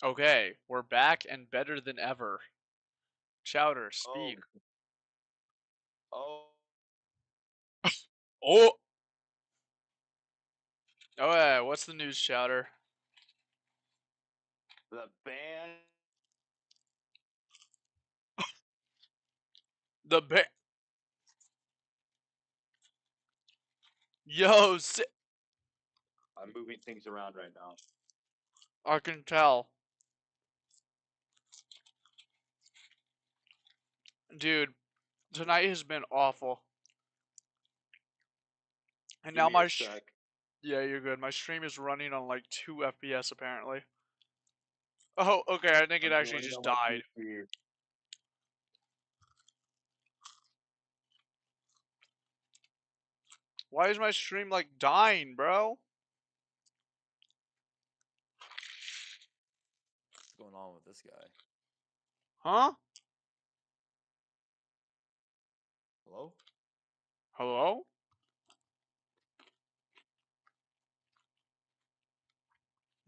Okay, we're back and better than ever. Chowder, Oh, speak. oh, Oh! Oh yeah, what's the news, Chowder? the band. The ba- Yo, I'm moving things around right now. I can tell. Dude, tonight has been awful. And Give now me a sec. Yeah, you're good. My stream is running on like 2 FPS apparently. Oh, okay, I think it I'm actually joining just on my died. PC. Why is my stream like dying, bro? What's going on with this guy? Huh? Hello? Hello?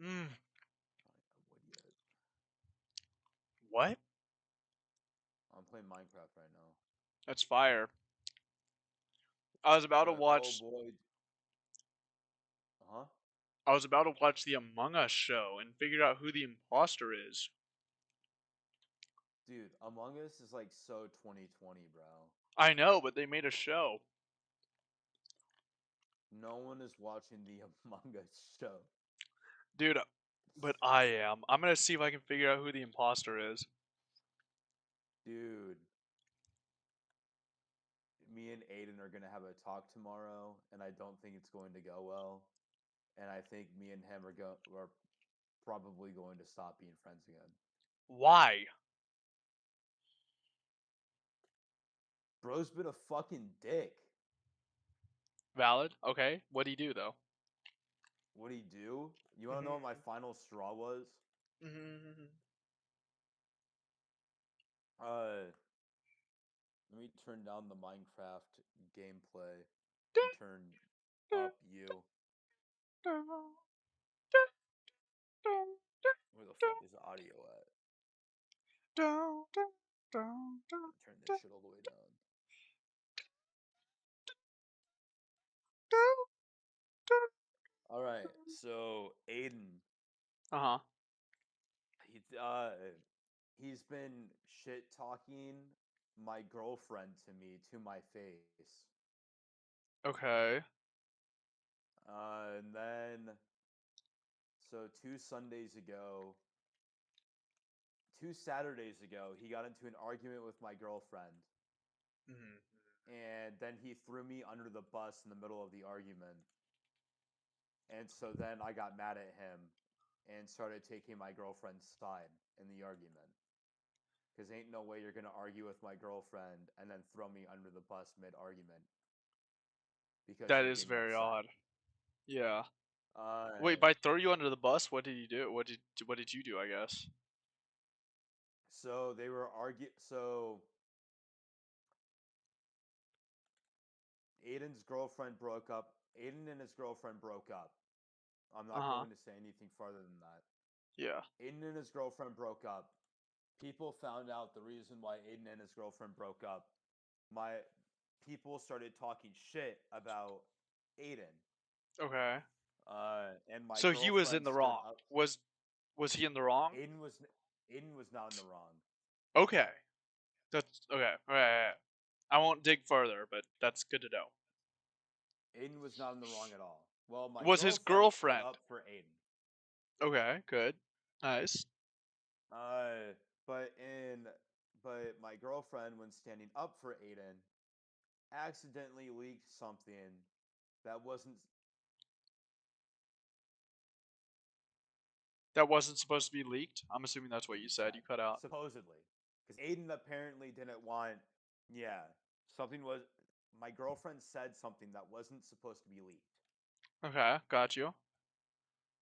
Hmm. What yet? What? I'm playing Minecraft right now. That's fire. I was about to But oh watch boy. Huh? I was about to watch the Among Us show and figure out who the imposter is. Dude, Among Us is like so 2020, bro. I know, but they made a show. No one is watching the Among Us show. Dude, but I am. I'm gonna see if I can figure out who the imposter is. Dude, me and Aiden are gonna have a talk tomorrow, and I don't think it's going to go well. And I think me and him are probably going to stop being friends again. Why? Bro's been a fucking dick. Valid? Okay. What'd he do, though? What'd he do? You wanna know what my Mm-hmm. final straw was? Mm-hmm. Uh, Let me turn down the Minecraft gameplay and turn up you. Where the fuck is the audio at? Turn this shit all the way down. Alright, so Aiden, Uh-huh. he, he's been shit talking my girlfriend to me to my face. Okay. And then, so 2 Saturdays ago, he got into an argument with my girlfriend. Mm-hmm. And then he threw me under the bus in the middle of the argument. And so then I got mad at him and started taking my girlfriend's side in the argument. Because ain't no way you're going to argue with my girlfriend and then throw me under the bus mid argument because That you're is getting very upset. odd. Yeah. Wait, Uh, by throw you under the bus, what did he do? What did you do, I guess? so they were arguing. So Aiden's girlfriend broke up. Aiden and his girlfriend broke up. I'm not Uh-huh. going to say anything farther than that. Yeah. Aiden and his girlfriend broke up. People found out the reason why Aiden and his girlfriend broke up. My people started talking shit about Aiden. Okay. And my So he was in girlfriend the stood wrong. up. Was he in the wrong? Aiden was Aiden was not in the wrong. Okay. That's okay. Okay. I won't dig further, but that's good to know. Aiden was not in the wrong at all. Well, my Was his girlfriend stood girlfriend? up for Aiden. Okay, good. Nice. Uh, but in but my girlfriend, when standing up for Aiden, accidentally leaked something that wasn't That wasn't supposed to be leaked? I'm assuming that's what you said. said You cut out. supposedly because Aiden apparently didn't want. Yeah, something was. My girlfriend said something that wasn't supposed to be leaked. Okay, got you.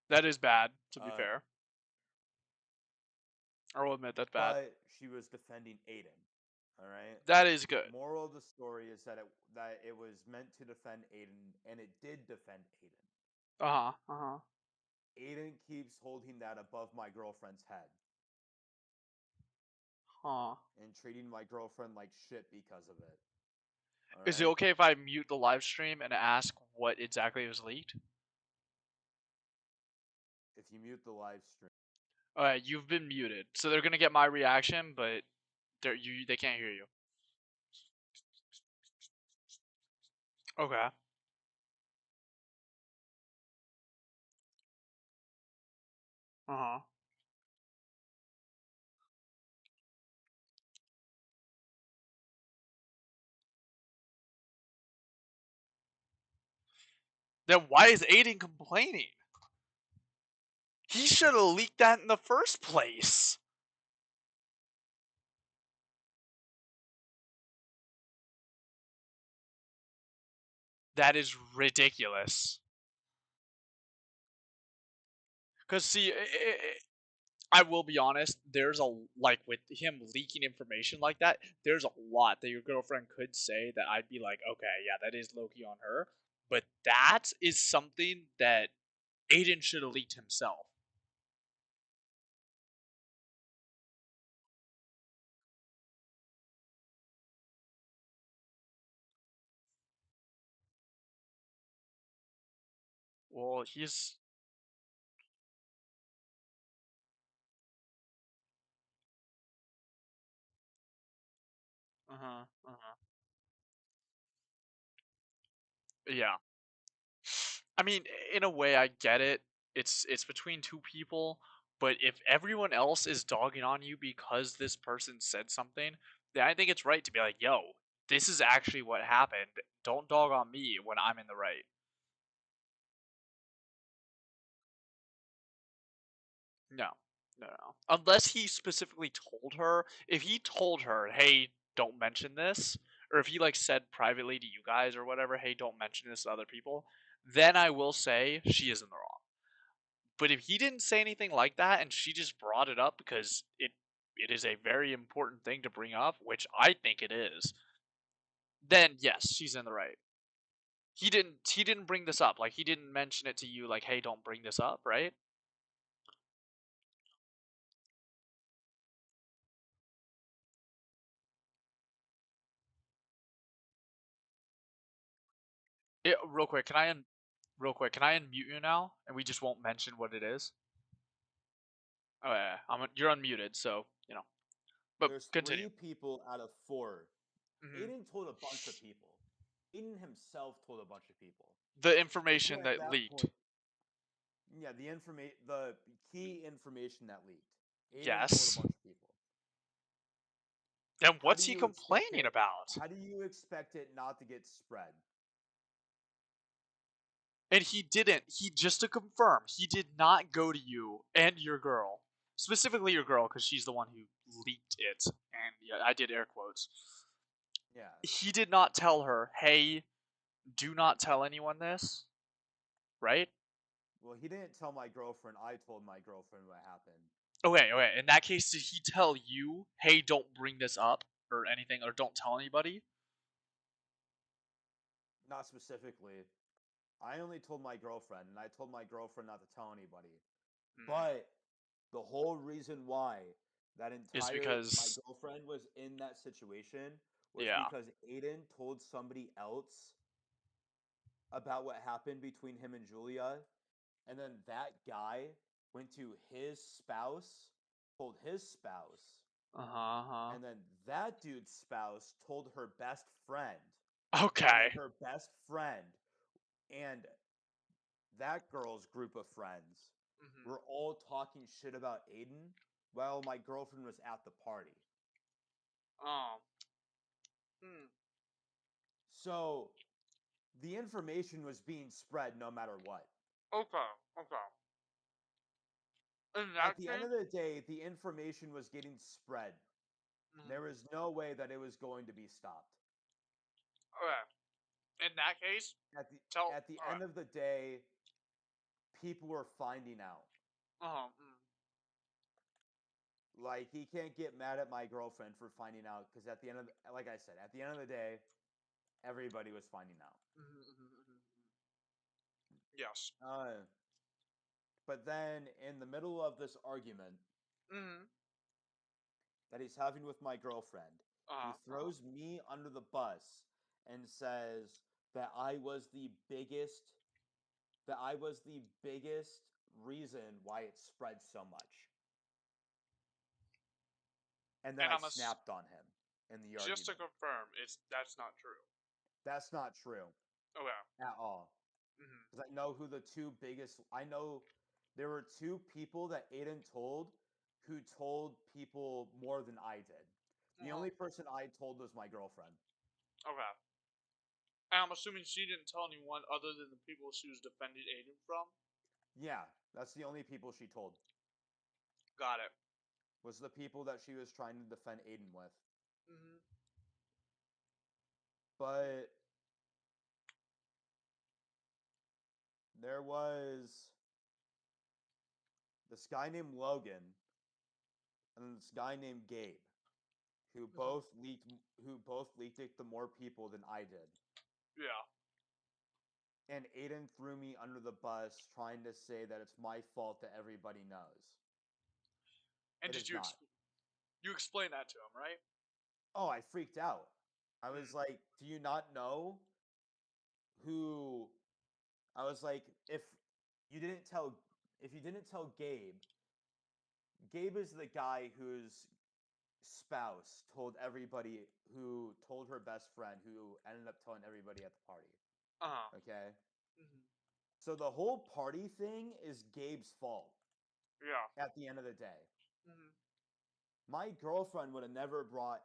That is bad, to be Uh, fair. I will admit that's bad. but she was defending Aiden. All right. That is good. Moral of the story is that it was meant to defend Aiden, and it did defend Aiden. Uh-huh. Uh-huh. Aiden keeps holding that above my girlfriend's head Huh. and treating my girlfriend like shit because of it. Is it Alright? okay if I mute the live stream and ask what exactly was leaked? If you mute the live stream. Alright, you've been muted. So they're gonna get my reaction, but they can't hear you. Okay. Uh-huh. Then why is Aiden complaining? He should have leaked that in the first place. That is ridiculous. Cause see, I will be honest. There's a like with him leaking information like that. There's a lot that your girlfriend could say that I'd be like, okay, yeah, that is low key on her. But that is something that Aiden should have leaked himself. Well, he's. Uh huh. Uh huh. Yeah. I mean, in a way, I get it. It's between two people, but if everyone else is dogging on you because this person said something, then I think it's right to be like, "Yo, this is actually what happened. Don't dog on me when I'm in the right." No, no, no. Unless he specifically told her. If he told her, "Hey, don't mention this," or if he like said privately to you guys or whatever, "Hey, don't mention this to other people," then I will say she is in the wrong. But if he didn't say anything like that and she just brought it up because it is a very important thing to bring up, which I think it is, then yes, she's in the right. He didn't bring this up. Like he didn't mention it to you like, "Hey, don't bring this up," right? Real quick, can I unmute you now and we just won't mention what it is? Oh yeah, you're unmuted, so, But There's continue. 3 people out of 4. Hmm. Aiden told a bunch of people. Aiden himself told a bunch of people. The Which information then at that that leaked. point, yeah, the key information that leaked. Aiden told a Yes. bunch of people. Then How do what's he you expect complaining it? about? How do you expect it not to get spread? And he didn't. He just to confirm, he did not go to you and your girl, specifically your girl, because she's the one who leaked it. And yeah, I did air quotes. Yeah. He did not tell her, "Hey, do not tell anyone this," right? Well, he didn't tell my girlfriend. I told my girlfriend what happened. Okay, okay. In that case, did he tell you, "Hey, don't bring this up or anything, or don't tell anybody"? Not specifically. I only told my girlfriend, and I told my girlfriend not to tell anybody. Mm, But the whole reason why is my because, girlfriend was in that situation was yeah. because Aiden told somebody else about what happened between him and Julia, and then that guy went to his spouse, told his spouse, Uh-huh. and then that dude's spouse told her best friend, and then Okay. her best friend and that girl's group of friends Hmm. were all talking shit about Aiden while my girlfriend was at the party. Oh. Hmm. So the information was being spread no matter what. Okay. Okay. In At that the end case, of the day, the information was getting spread. There mhm. was no way that it was going to be stopped. Okay. In that case, At the tell. at the All right. end of the day, people were finding out. Uh-huh. Mm. Like he can't get mad at my girlfriend for finding out because at the end of like I said, at the end of the day, everybody was finding out. Mhm, mhm, mhm, mhm. Yes. Uh, But then in the middle of this argument Mhm. that he's having with my girlfriend, he Uh-huh. throws me under the bus and says that I was the biggest reason why it spread so much. And then And I I'm a snapped on him in the just to argument. confirm, that's not true. That's not true Okay. at all. Mhm. Because I know who the two biggest. I know there were two people that Aiden told who told people more than I did. The Uh-huh. only person I told was my girlfriend. Okay. And I'm assuming she didn't tell anyone other than the people she was defending Aiden from. Yeah, that's the only people she told. Got it. Was the people that she was trying to defend Aiden with. Mhm. But there was this guy named Logan and this guy named Gabe who Mhm. both leaked it to more people than I did. Yeah. And Aiden threw me under the bus trying to say that it's my fault that everybody knows. And It did is not. you explain that to him, right? Oh, I freaked out. I was Mm. like, do you not know who I was like, you didn't tell if you didn't tell Gabe is the guy whose spouse told everybody who told her best friend who ended up telling everybody at the party. Uh-huh. Okay? Mhm. So the whole party thing is Gabe's fault Yeah. at the end of the day. Mhm. My girlfriend would have never brought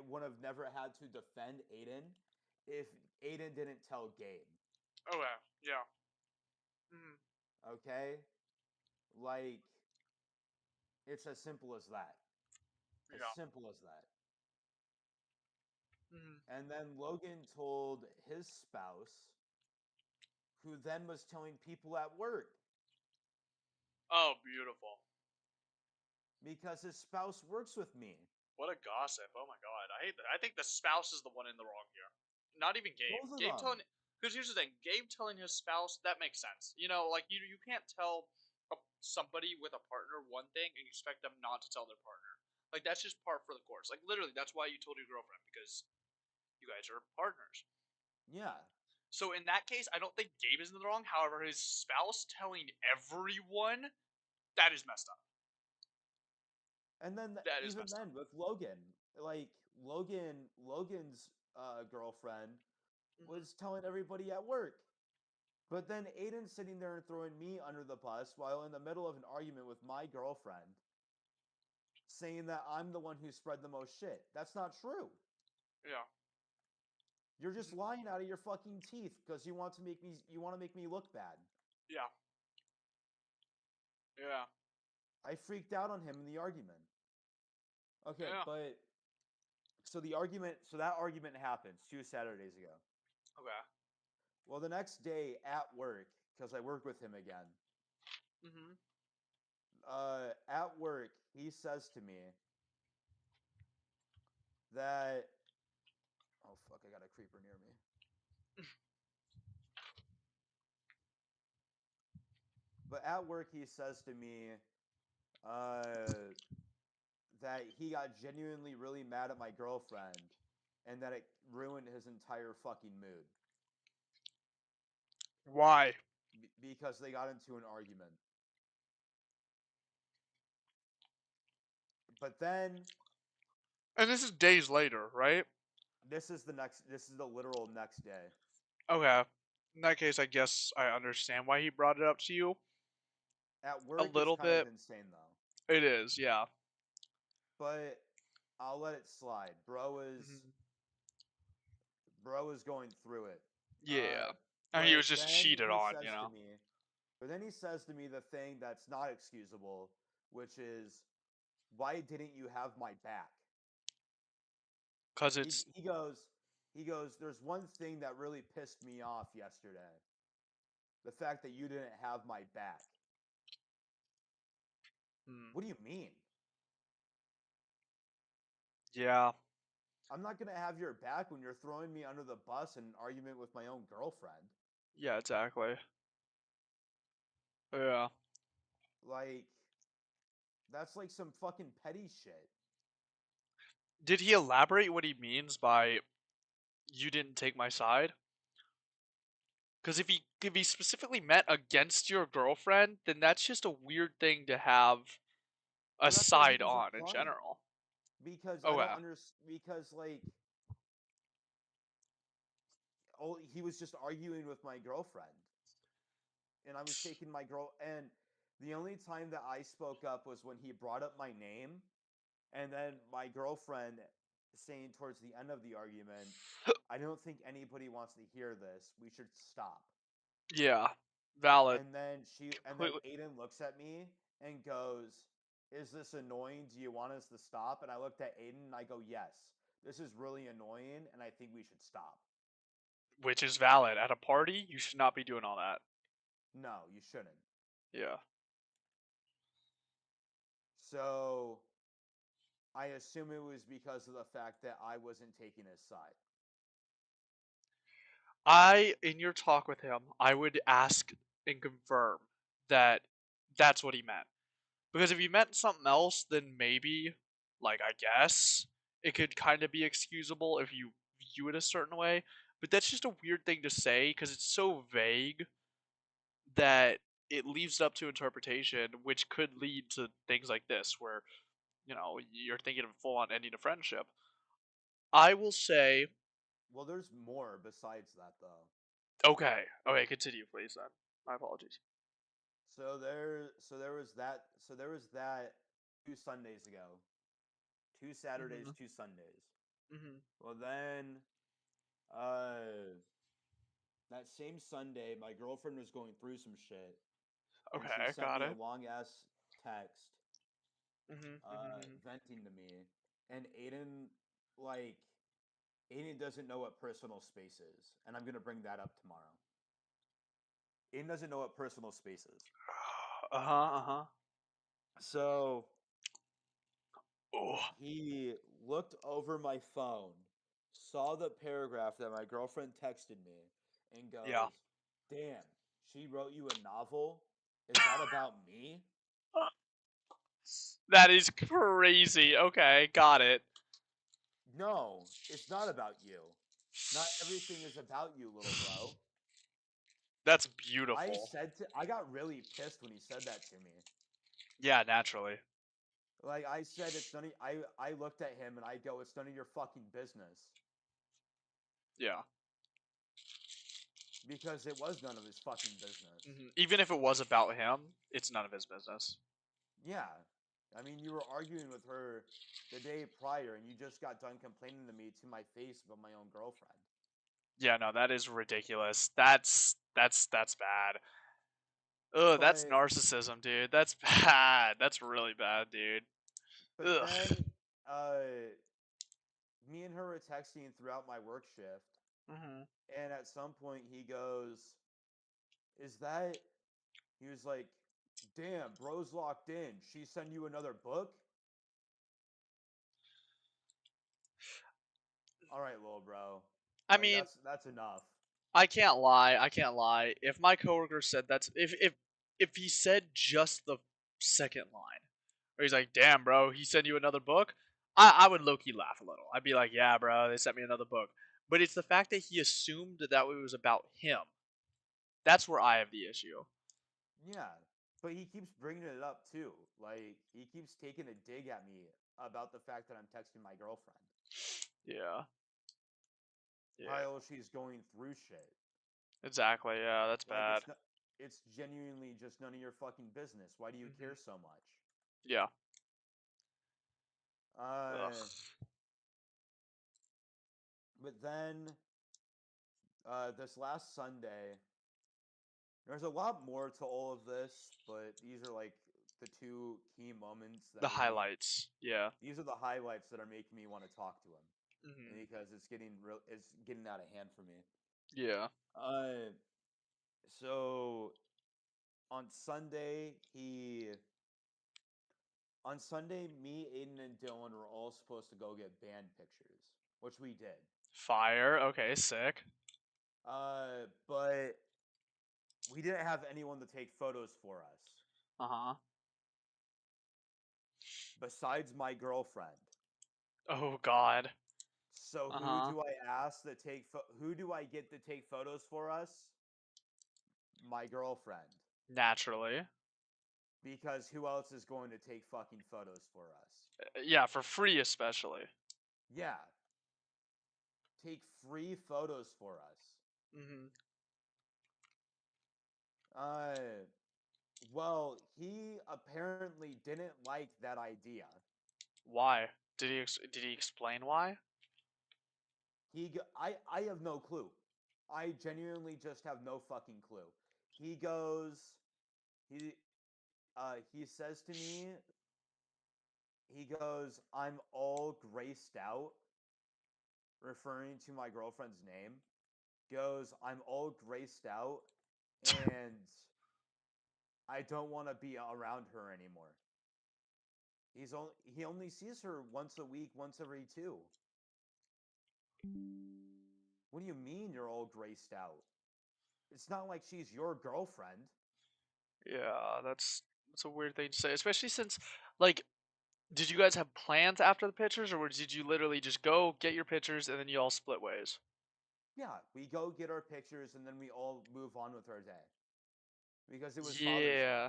would have never had to defend Aiden if Aiden didn't tell Gabe. Okay. Yeah. Mhm. Okay? Like, it's as simple as that. As Yeah. simple as that. Mhm. And then Logan told his spouse, who then was telling people at work Oh, beautiful. because his spouse works with me. What a gossip. Oh my god. I hate that. I think the spouse is the one in the wrong here. Not even Gabe. Both of Gabe them. telling because here's the thing. Gabe telling his spouse, that makes sense. Like you can't tell somebody with a partner one thing and expect them not to tell their partner. Like that's just par for the course. Like literally that's why you told your girlfriend because you guys are partners. Yeah. So in that case, I don't think Gabe is in the wrong. However, his spouse telling everyone, that is messed up. And then That is even messed up. then with Logan, like Logan's girlfriend Mm-hmm. was telling everybody at work. But then Aiden's sitting there and throwing me under the bus while in the middle of an argument with my girlfriend, saying that I'm the one who spread the most shit. That's not true. Yeah. You're just Mm-hmm. lying out of your fucking teeth because you want to make me look bad. Yeah. Yeah. I freaked out on him in the argument. Okay, Yeah. but so that argument happens 2 Saturdays ago. Okay. Well, the next day at work, because I work with him again, Mm-hmm. at work, he says to me that, oh fuck, I got a creeper near me. But at work, he says to me uh, that he got genuinely really mad at my girlfriend and that it ruined his entire fucking mood Why? because they got into an argument. But then And this is days later, right? this is the literal next day. Okay. In that case, I guess I understand why he brought it up to you. At A work is little kind of bit. insane though. It is, yeah. But I'll let it slide. Mhm. Bro is going through it. Yeah. And he But was just then cheated he on, says to me, the thing that's not excusable, which is, why didn't you have my back? Because He it's. he goes he goes, there's one thing that really pissed me off yesterday. The fact that you didn't have my back. Hmm. What do you mean? Yeah. I'm not gonna have your back when you're throwing me under the bus in an argument with my own girlfriend. Yeah, exactly. Yeah. Like, that's like some fucking petty shit. Did he elaborate what he means by "you didn't take my side"? Because if he specifically meant against your girlfriend, then that's just a weird thing to have a Well, that's what he side was on in implying. general. Because I Oh don't yeah. understand. Because, like, oh, he was just arguing with my girlfriend. And I was taking my girl. And the only time that I spoke up was when he brought up my name. And then my girlfriend saying towards the end of the argument, I don't think anybody wants to hear this. We should stop. Yeah. Valid. And then Completely. Aiden looks at me and goes, "Is this annoying? Do you want us to stop?" And I looked at Aiden and I go, "Yes. This is really annoying and I think we should stop." Which is valid. At a party, you should not be doing all that. No, you shouldn't. Yeah. So I assume it was because of the fact that I wasn't taking his side. In your talk with him, I would ask and confirm that that's what he meant. Because if he meant something else, then maybe, like, I guess, it could kind of be excusable if you view it a certain way. But that's just a weird thing to say because it's so vague that it leaves it up to interpretation, which could lead to things like this, where, you're thinking of full on ending a friendship. I will say, Well, there's more besides that though. okay, continue, please, then. My apologies. So there was that 2 Sundays ago. 2 Saturdays, Mm-hmm. 2 Sundays. Mm-hmm. Well then, uh that same Sunday, my girlfriend was going through some shit, and she Okay, sent got me a it. long ass text, Mm-hmm. Mm-hmm. venting to me. And like, Aiden doesn't know what personal space is, and I'm gonna bring that up tomorrow. Aiden doesn't know what personal space is. Uh-huh, uh-huh. So Oh, he looked over my phone, saw the paragraph that my girlfriend texted me, and yeah. goes, "Damn, she wrote you a novel? Is that about me?" That is crazy. Okay, got it. No, it's not about you. Not everything is about you, little bro. That's beautiful. I got really pissed when he said that to me. Yeah, naturally. Like I said, it's none of, I looked at him and I go, "It's none of your fucking business." Yeah. Because it was none of his fucking business. Even if it was about him, it's none of his business. Yeah. I mean, you were arguing with her the day prior and you just got done complaining to me to my face about my own girlfriend. Yeah, no, that is ridiculous. That's bad. Ugh, that's But narcissism, dude. That's bad. That's really bad, dude. but Ugh. then me and her were texting throughout my work shift, Mm-hmm. and at some point he goes, "Is that?" He was like, "Damn, bro's locked in. She send you another book?" All right, little bro. I Like mean, that's enough. I can't lie. I can't lie. If my coworker said that's if he said just the second line, or he's like, "Damn, bro, he sent you another book," I would low key laugh a little. I'd be like, "Yeah, bro, they sent me another book." But it's the fact that he assumed that it was about him. That's where I have the issue. Yeah, but he keeps bringing it up too. Like he keeps taking a dig at me about the fact that I'm texting my girlfriend Yeah. Yeah. while she's going through shit. Exactly. Yeah, that's Like bad. it's genuinely just none of your fucking business. Why do you Hmm. care so much? Yeah. Uh, Ugh. but then this last Sunday, there's a lot more to all of this, but these are like the two key moments that The are really. highlights. Yeah. These are the highlights that are making me want to talk to him, Hmm. because it's getting out of hand for me. Yeah. Uh, so on Sunday, me, Aiden, and Dylan were all supposed to go get band pictures, which we did. Fire. Okay. Sick. But we didn't have anyone to take photos for us. Uh huh. besides my girlfriend. Oh God. So Uh who huh. do I ask to take who do I get to take photos for us? My girlfriend. Naturally. Because who else is going to take fucking photos for us? Yeah, for free especially. Yeah. Take free photos for us. Mhm. Uh well, he apparently didn't like that idea. Why? Did he explain why? I have no clue. I genuinely just have no fucking clue. He goes he says to me, he goes, "I'm all graced out," referring to my girlfriend's name. Goes, "I'm all graced out and I don't want to be around her anymore." He only sees her once a week, once every two. What do you mean you're all graced out? It's not like she's your girlfriend. Yeah, that's a weird thing to say, especially since like did you guys have plans after the pictures or did you literally just go get your pictures and then you all split ways? Yeah, we go get our pictures and then we all move on with our day. Because it was Father's Day. Yeah.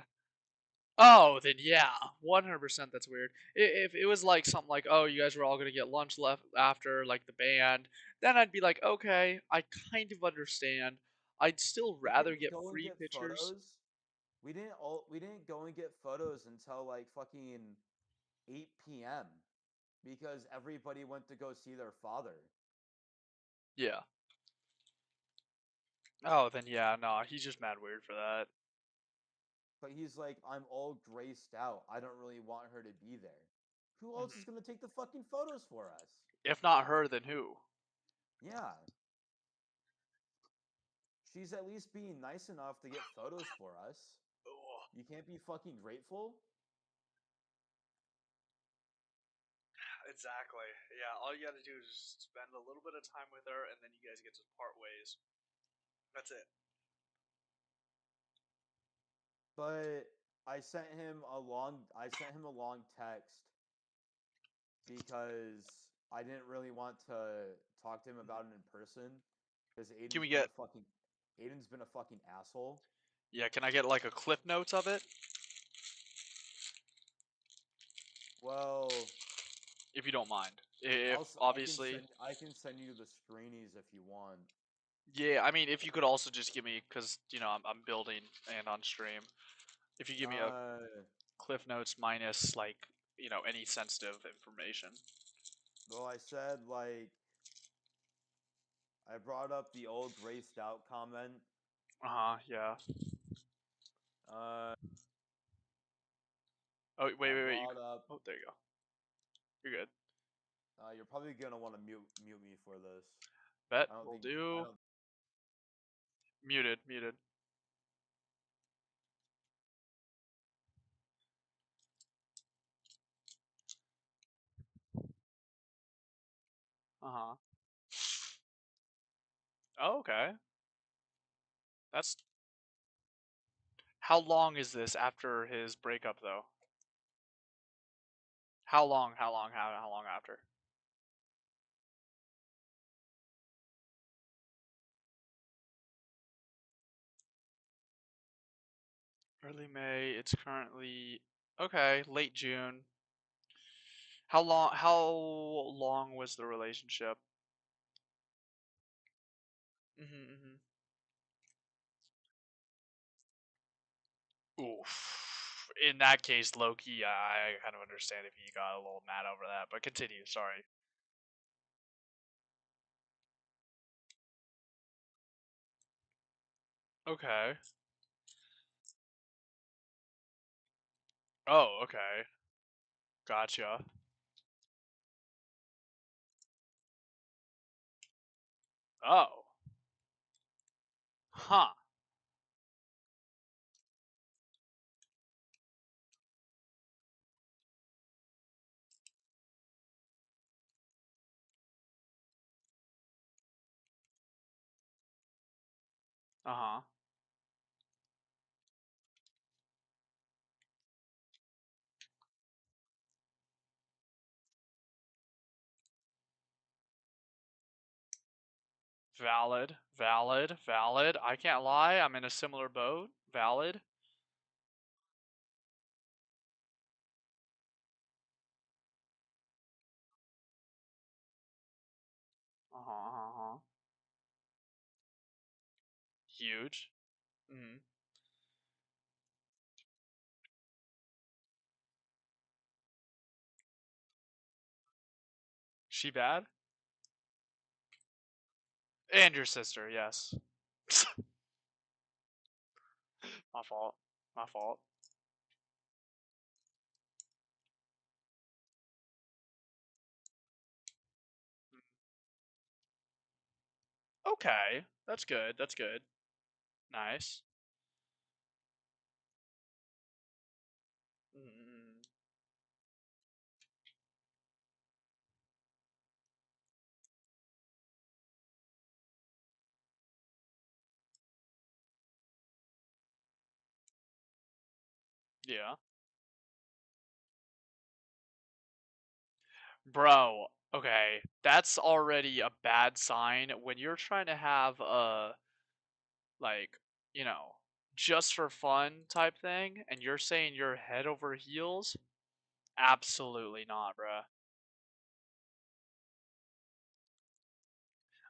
Oh, then yeah, 100% that's weird. If it was like something like, oh, you guys were all gonna get lunch left after like the band, then I'd be like, okay, I kind of understand. I'd still We rather didn't get go and free get pictures. photos. We didn't go and get photos until like fucking 8 p.m. because everybody went to go see their father. Yeah. Oh, then yeah, no, he's just mad weird for that. But he's like, "I'm all graced out. I don't really want her to be there." Who else is Mhm. gonna take the fucking photos for us? If not her, then who? Yeah. She's at least being nice enough to get photos for us. Ugh. You can't be fucking grateful? Exactly. Yeah, all you gotta do is just spend a little bit of time with her, and then you guys get to part ways. That's it. But I sent him a long text because I didn't really want to talk to him about it in person because Can we get? Aiden's been a fucking asshole. Yeah, can I get like a cliff notes of it, Well, if you don't mind? If obviously, I can send you the screenies if you want. yeah. I mean, if you could also just give me, because I'm building and on stream. If you give me a Uh, cliff notes minus like any sensitive information. well, I said like I brought up the old graced out comment. Uh huh. Yeah. Uh, Oh wait, I wait, wait. brought up. Oh, there you go. You're good. You're probably gonna want to mute me for this. Bet I don't will think I do. don't. Muted, muted. Uh huh. Oh, okay. That's how long is this after his breakup though? How long? How long? How long after? Early May. It's currently okay. Late June. How long? How long was the relationship? Mm-hmm. Oof. In that case, low key, I kind of understand if you got a little mad over that. But continue. Sorry. Okay. Oh, okay. Gotcha. Oh. Huh. Uh huh. Valid, valid, valid. I can't lie. I'm in a similar boat. Valid. Uh-huh, uh-huh. Huge. Mm-hmm. She bad? And your sister, yes. My fault. My fault. Okay. That's good. That's good. Nice. Mm, yeah. Bro, okay. That's already a bad sign when you're trying to have a, like, you know, just for fun type thing and you're saying you're head over heels. Absolutely not, bruh.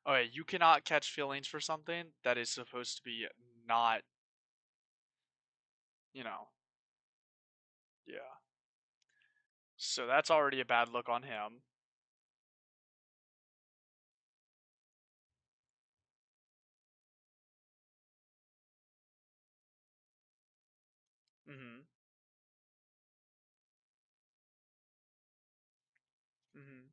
Okay, you cannot catch feelings for something that is supposed to be not, you know, yeah. So that's already a bad look on him. Mm-hmm. Mm-hmm.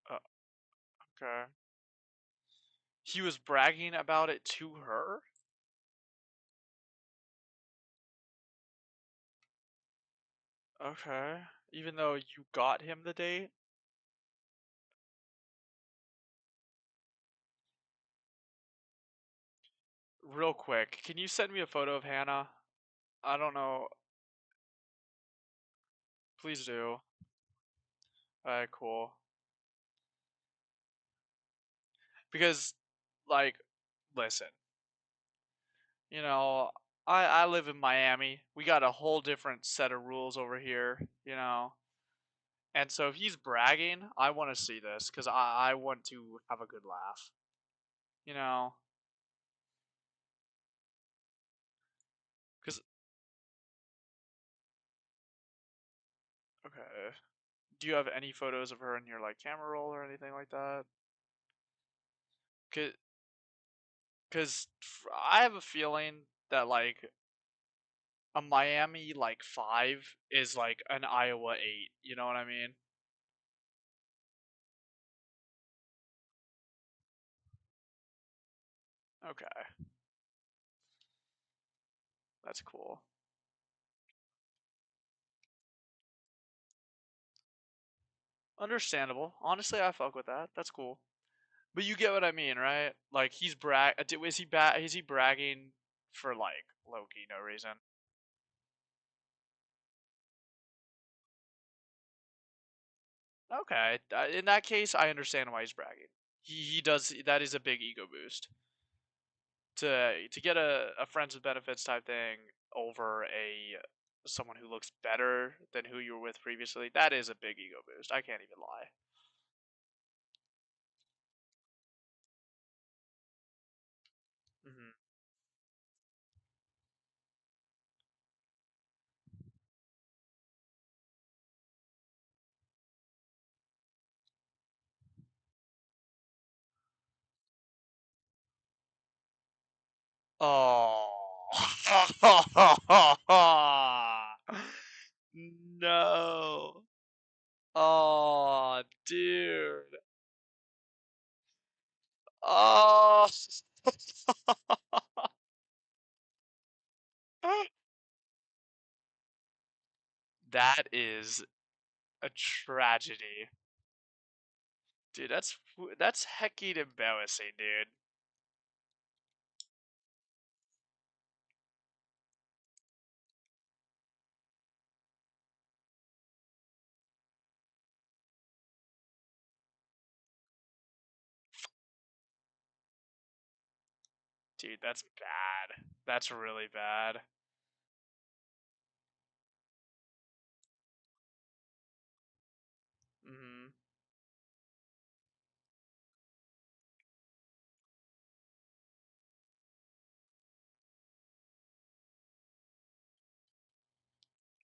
Uh, okay. He was bragging about it to her? Okay. Even though you got him the date? Real quick, can you send me a photo of Hannah? I don't know. Please do. Alright, cool. Because, like, listen, you know, I live in Miami. We got a whole different set of rules over here, you know. And so if he's bragging, I want to see this because I want to have a good laugh, you know. Because, okay. Do you have any photos of her in your, like, camera roll or anything like that? Because I have a feeling that, like, a Miami, like, 5 is like an Iowa 8. You know what I mean? Okay. That's cool. Understandable. Honestly, I fuck with that. That's cool. But you get what I mean, right? Like he's is he bragging for like Loki no reason? Okay. In that case, I understand why he's bragging. He does that is a big ego boost. To get a friends with benefits type thing over a someone who looks better than who you were with previously, that is a big ego boost. I can't even lie. Hmm. Oh. No. Oh, dude. Oh. That is a tragedy. Dude, that's heckin' embarrassing, dude. Dude, that's bad. That's really bad. Mhm.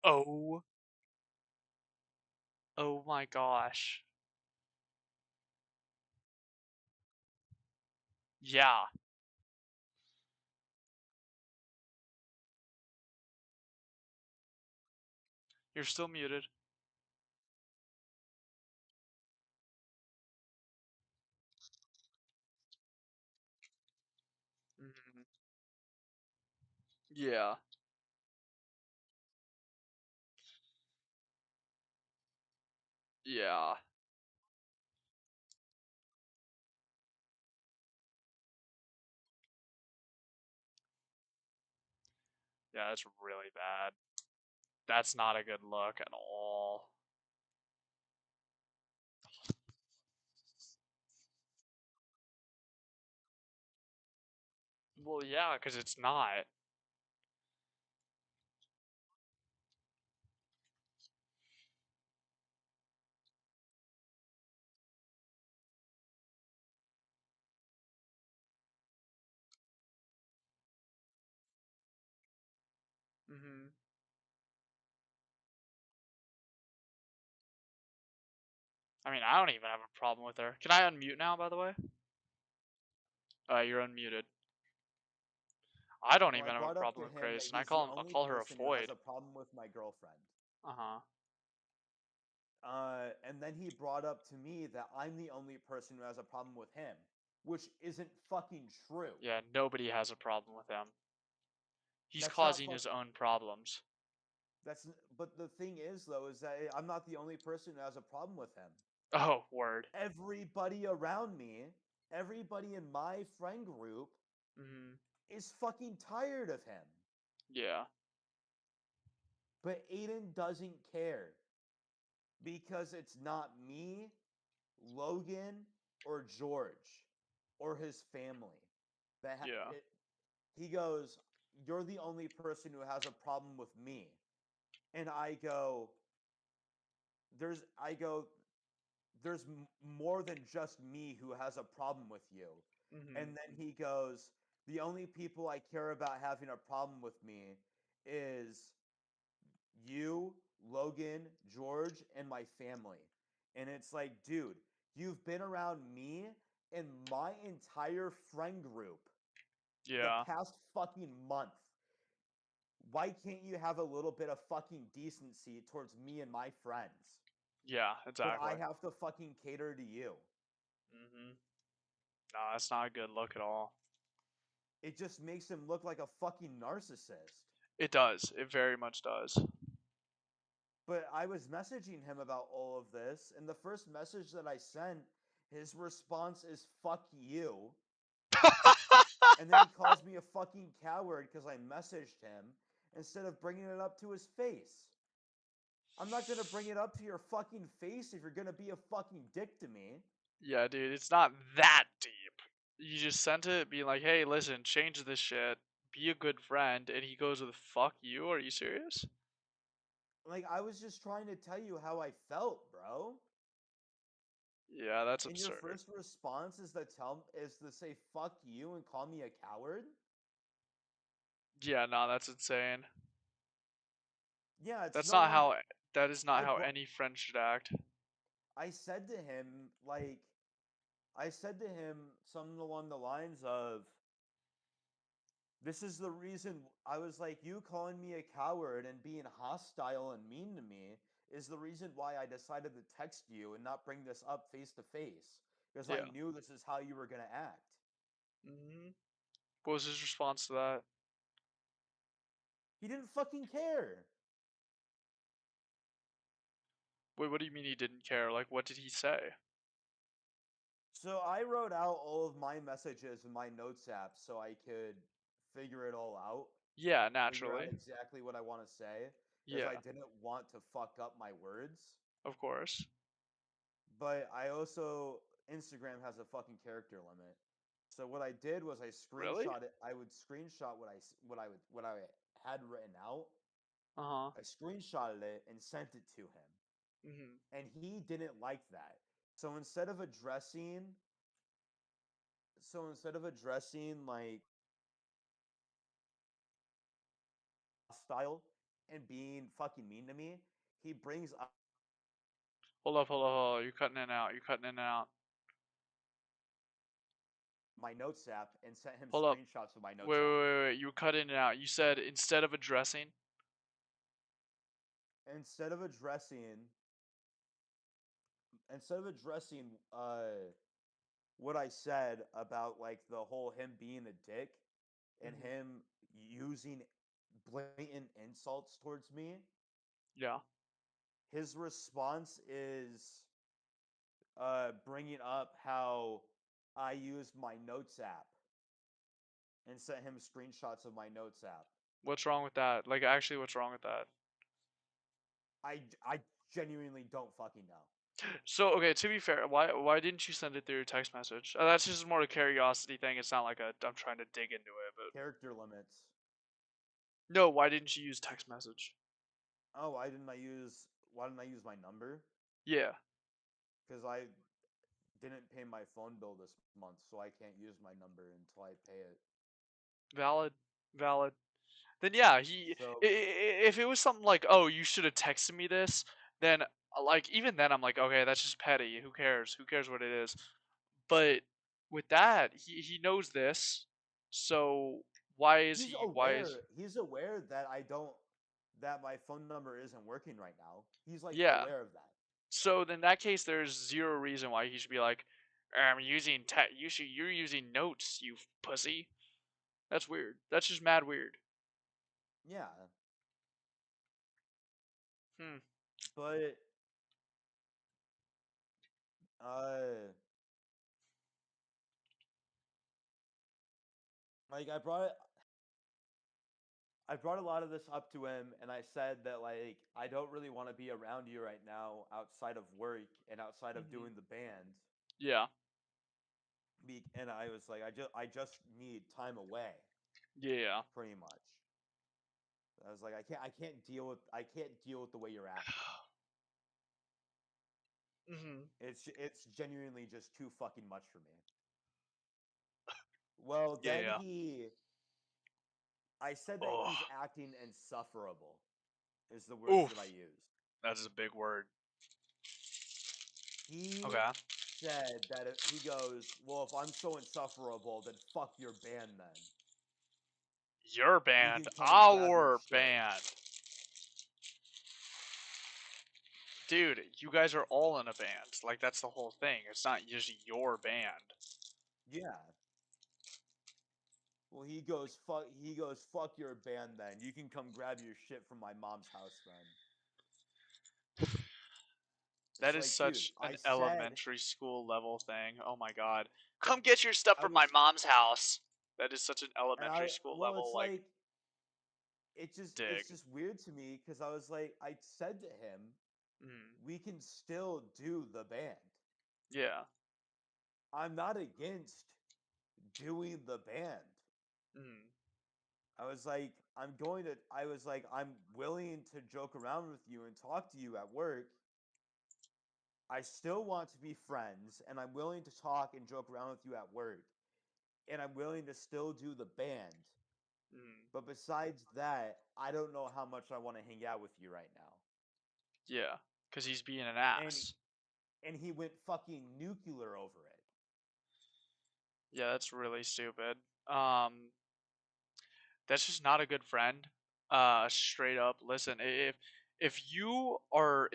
Oh. Oh my gosh. Yeah. You're still muted. Mhm. Yeah. Yeah. Yeah, that's really bad. That's not a good look at all. Well, yeah, because it's not. Mhm. I mean, I don't even have a problem with her. Can I unmute now, by the way? You're unmuted. I don't Well, I even have a brought up to problem with him that Grace, and he's the I'll only call her a person who has Foyd. a problem with my girlfriend. Uh-huh. And then he brought up to me that I'm the only person who has a problem with him, which isn't fucking true. Yeah, nobody has a problem with him. He's That's not causing fuck. his own problems. But the thing is though is that I'm not the only person who has a problem with him. Oh, word. Everybody around me, everybody in my friend group Mhm. is fucking tired of him. Yeah. But Aiden doesn't care because it's not me, Logan, or George, or his family. Yeah. He goes, "You're the only person who has a problem with me," and I go, I go, "There's more than just me who has a problem with you," and Mhm. then he goes, "The only people I care about having a problem with me is you, Logan, George, and my family." And it's like, dude, you've been around me and my entire friend group the Yeah. past fucking month. Why can't you have a little bit of fucking decency towards me and my friends? Yeah, But I exactly. have to fucking cater to you. Mhm. No, that's not a good look at all. It just makes him look like a fucking narcissist. It does. It very much does. But I was messaging him about all of this, and the first message that I sent, his response is "fuck you." And then he calls me a fucking coward because I messaged him instead of bringing it up to his face. I'm not gonna bring it up to your fucking face if you're gonna be a fucking dick to me. Yeah, dude, it's not that deep. You just sent it being like, hey, listen, change this shit. Be a good friend. And he goes with, fuck you? Are you serious? Like, I was just trying to tell you how I felt, bro. Yeah, that's And your absurd. first response is to say "fuck you" and call me a coward. Yeah, no, that's insane. Yeah, it's That's no not wonder. how, that is not I how bro- any friend should act. I said to him like I said to him something along the lines of, "This is the reason." I was like, "You calling me a coward and being hostile and mean to me is the reason why I decided to text you and not bring this up face to face because I Yeah. knew this is how you were gonna act." What was his response to that? He didn't fucking care. Wait, what do you mean he didn't care? Like, what did he say? So I wrote out all of my messages in my notes app so I could figure it all out, Yeah, figure out naturally. exactly what I want to say, because I Yeah, didn't want to fuck up my words. of course. But I also Instagram has a fucking character limit. So what I did was I Really? screenshot it. I would screenshot what I had written out. Uh huh. I screenshotted it and sent it to him, Mhm. and he didn't like that. So instead of addressing, like hostile and being fucking mean to me, he brings up Hold up. You're cutting in and out. You're cutting in and out. my notes app and sent him Hold up. screenshots of my Wait, notes wait, app. wait, wait. You cut in and out. You said instead of addressing. Instead of addressing, instead of addressing what I said about like the whole him being a dick and Mhm. him using blatant insults towards me, Yeah. his response is bringing up how I used my notes app and sent him screenshots of my notes app. What's wrong with that? Like, actually, what's wrong with that? I genuinely don't fucking know. So, okay, to be fair, why didn't you send it through text message? That's just more a curiosity thing. It's not like I'm trying to dig into it, but Character limits. no, why didn't you use text message? Oh, why didn't I use my number? Yeah, Because I didn't pay my phone bill this month, so I can't use my number until I pay it. valid, valid. Then yeah, So if it was something like, oh, you should have texted me this, then like even then I'm like, okay, that's just petty. Who cares? Who cares what it is? But with that, he knows this, so why is he's aware that my phone number isn't working right now. He's like yeah. aware of that. So in that case, there's zero reason why he should be like, I'm using you're using notes, you pussy. That's weird. That's just mad weird. Yeah, Hmm. but uh like I brought a lot of this up to him and I said that like I don't really want to be around you right now outside of work and outside of Hmm. doing the band. Yeah. And I was like I just need time away Yeah. pretty much. I was like I can't deal with the way you're acting. Hmm. It's genuinely just too fucking much for me. Well, Yeah. then Yeah. I said that Oh. he's acting insufferable is the words that I Oof. used. That's a big word. He Okay. said that he goes, "Well, if I'm so insufferable, then fuck your band then. Your You band. can come and grab your Our shit." band. Dude, you guys are all in a band. Like that's the whole thing. It's not just your band. Yeah. Well, he goes, "Fuck your band then. You can come grab your shit from my mom's house then." That It's is like, dude, such an elementary school level thing. Oh my god. Come get your stuff I from my was, mom's house. That is such an and elementary school well, level it's like like, it's dig. just weird to me because I was like, I said to him, Mm. we can still do the band. Yeah. I'm not against doing the band. Mm. I was like, I'm willing to joke around with you and talk to you at work. I still want to be friends and I'm willing to talk and joke around with you at work. And I'm willing to still do the band. Mm. But besides that, I don't know how much I want to hang out with you right now. Yeah. Cause he's being an And ass. and he went fucking nuclear over it. Yeah, that's really stupid. Um that's just not a good friend. Straight up. Listen, if you are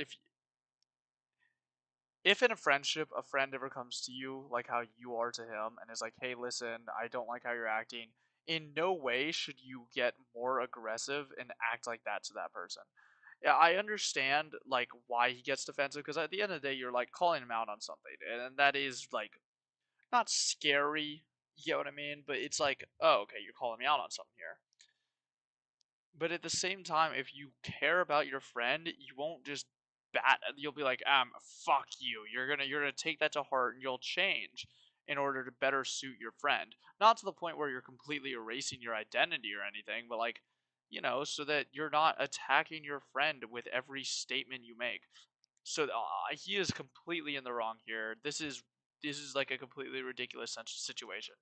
if in a friendship a friend ever comes to you like how you are to him and is like, hey, listen, I don't like how you're acting, in no way should you get more aggressive and act like that to that person. Yeah, I understand like why he gets defensive because at the end of the day you're like calling him out on something and that is like not scary, you know what I mean, but it's like, oh, okay, you're calling me out on something here. But at the same time, if you care about your friend, you won't just bat. You'll be like, fuck you. You're gonna take that to heart and you'll change. in order to better suit your friend. Not to the point where you're completely erasing your identity or anything, but like, so that you're not attacking your friend with every statement you make. So he is completely in the wrong here. This is like a completely ridiculous situation.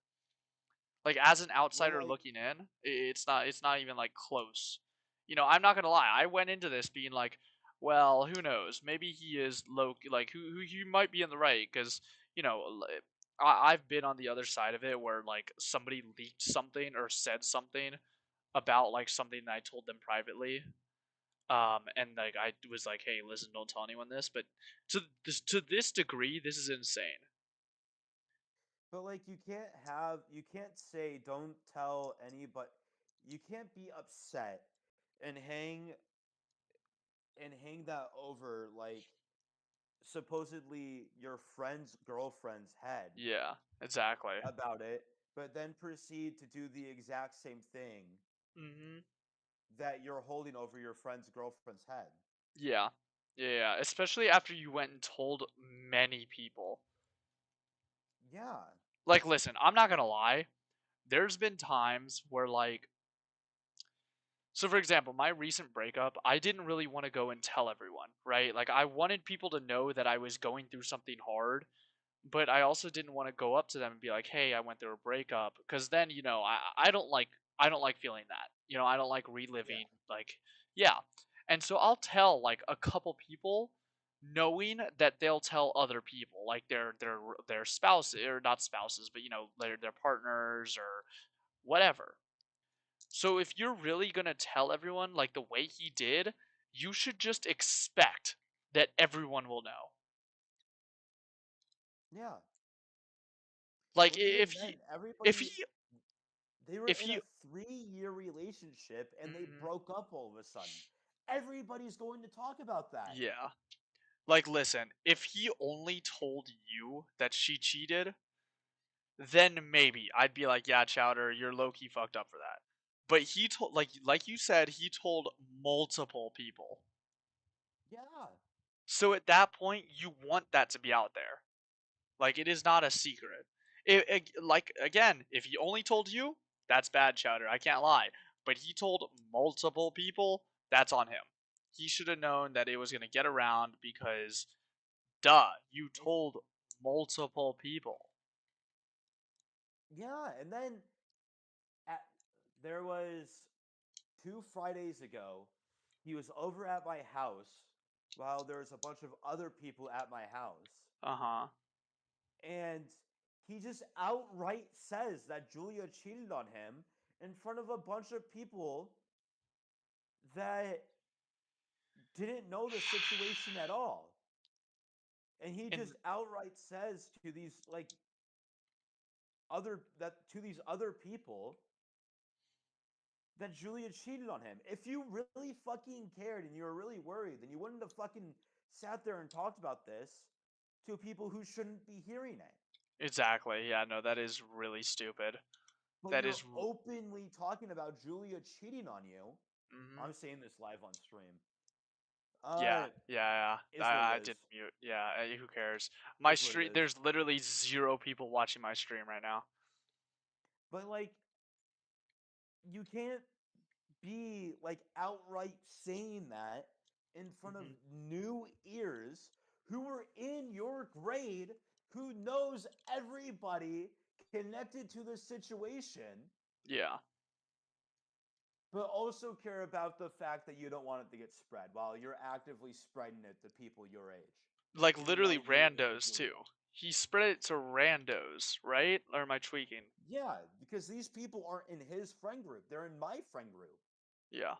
Like as an Well, outsider like, looking in, it's not even like close. I'm not gonna lie. I went into this being like, well, who knows? Maybe he is low. Like who he might be in the right because I've been on the other side of it where like somebody leaked something or said something about like something that I told them privately. And like I was like, hey, listen, don't tell anyone this. But to this degree, this is insane. but like you can't say don't tell anybody. You can't be upset and hang that over like supposedly your friend's girlfriend's head Yeah, exactly. about it, but then proceed to do the exact same thing Mhm. that you're holding over your friend's girlfriend's head. Yeah. Yeah, yeah, especially after you went and told many people. Yeah. Like, listen, I'm not gonna lie. There's been times where, like, so for example, my recent breakup, I didn't really want to go and tell everyone, right? Like, I wanted people to know that I was going through something hard, but I also didn't want to go up to them and be like, "Hey, I went through a breakup," because then I don't like feeling that. I don't like Yeah. reliving like yeah, and so I'll tell like a couple people, knowing that they'll tell other people like their spouses or not spouses, but their partners or whatever. So if you're really gonna tell everyone like the way he did, you should just expect that everyone will know. Yeah. Like Well, even if then, he if everybody he they were if in he a 3-year relationship and they Mhm. broke up all of a sudden. Everybody's going to talk about that. Yeah. Like, listen, if he only told you that she cheated, then maybe I'd be like, yeah, Chowder, you're low key fucked up for that. But he told, like you said, he told multiple people. Yeah. So at that point, you want that to be out there. Like, it is not a secret. Like again, if he only told you, that's bad, Chowder. I can't lie. But he told multiple people, that's on him. He should have known that it was gonna get around because duh, you And told multiple people. yeah, and then at, there was 2 Fridays ago, he was over at my house while there was a bunch of other people at my house. Uh huh. And he just outright says that Julia cheated on him in front of a bunch of people that didn't know the situation at all. And he And just outright says to these other people that Julia cheated on him. If you really fucking cared and you were really worried, then you wouldn't have fucking sat there and talked about this to people who shouldn't be hearing it. exactly, yeah, no, that is really stupid. But That you're is. openly talking about Julia cheating on you. Mm-hmm. I'm saying this live on stream. Yeah, yeah, yeah. Is what it I is. didn't mute. Yeah, who cares? My Is what it stream. is. There's literally zero people watching my stream right now. But like, you can't be like outright saying that in front of Hmm. new ears who were in your grade, who knows everybody connected to the situation, Yeah, but also care about the fact that you don't want it to get spread while you're actively spreading it to people your age like who literally know you randos too. individually. He spread it to randos, right? Or am I tweaking? Yeah, because these people aren't in his friend group, they're in my friend group. Yeah.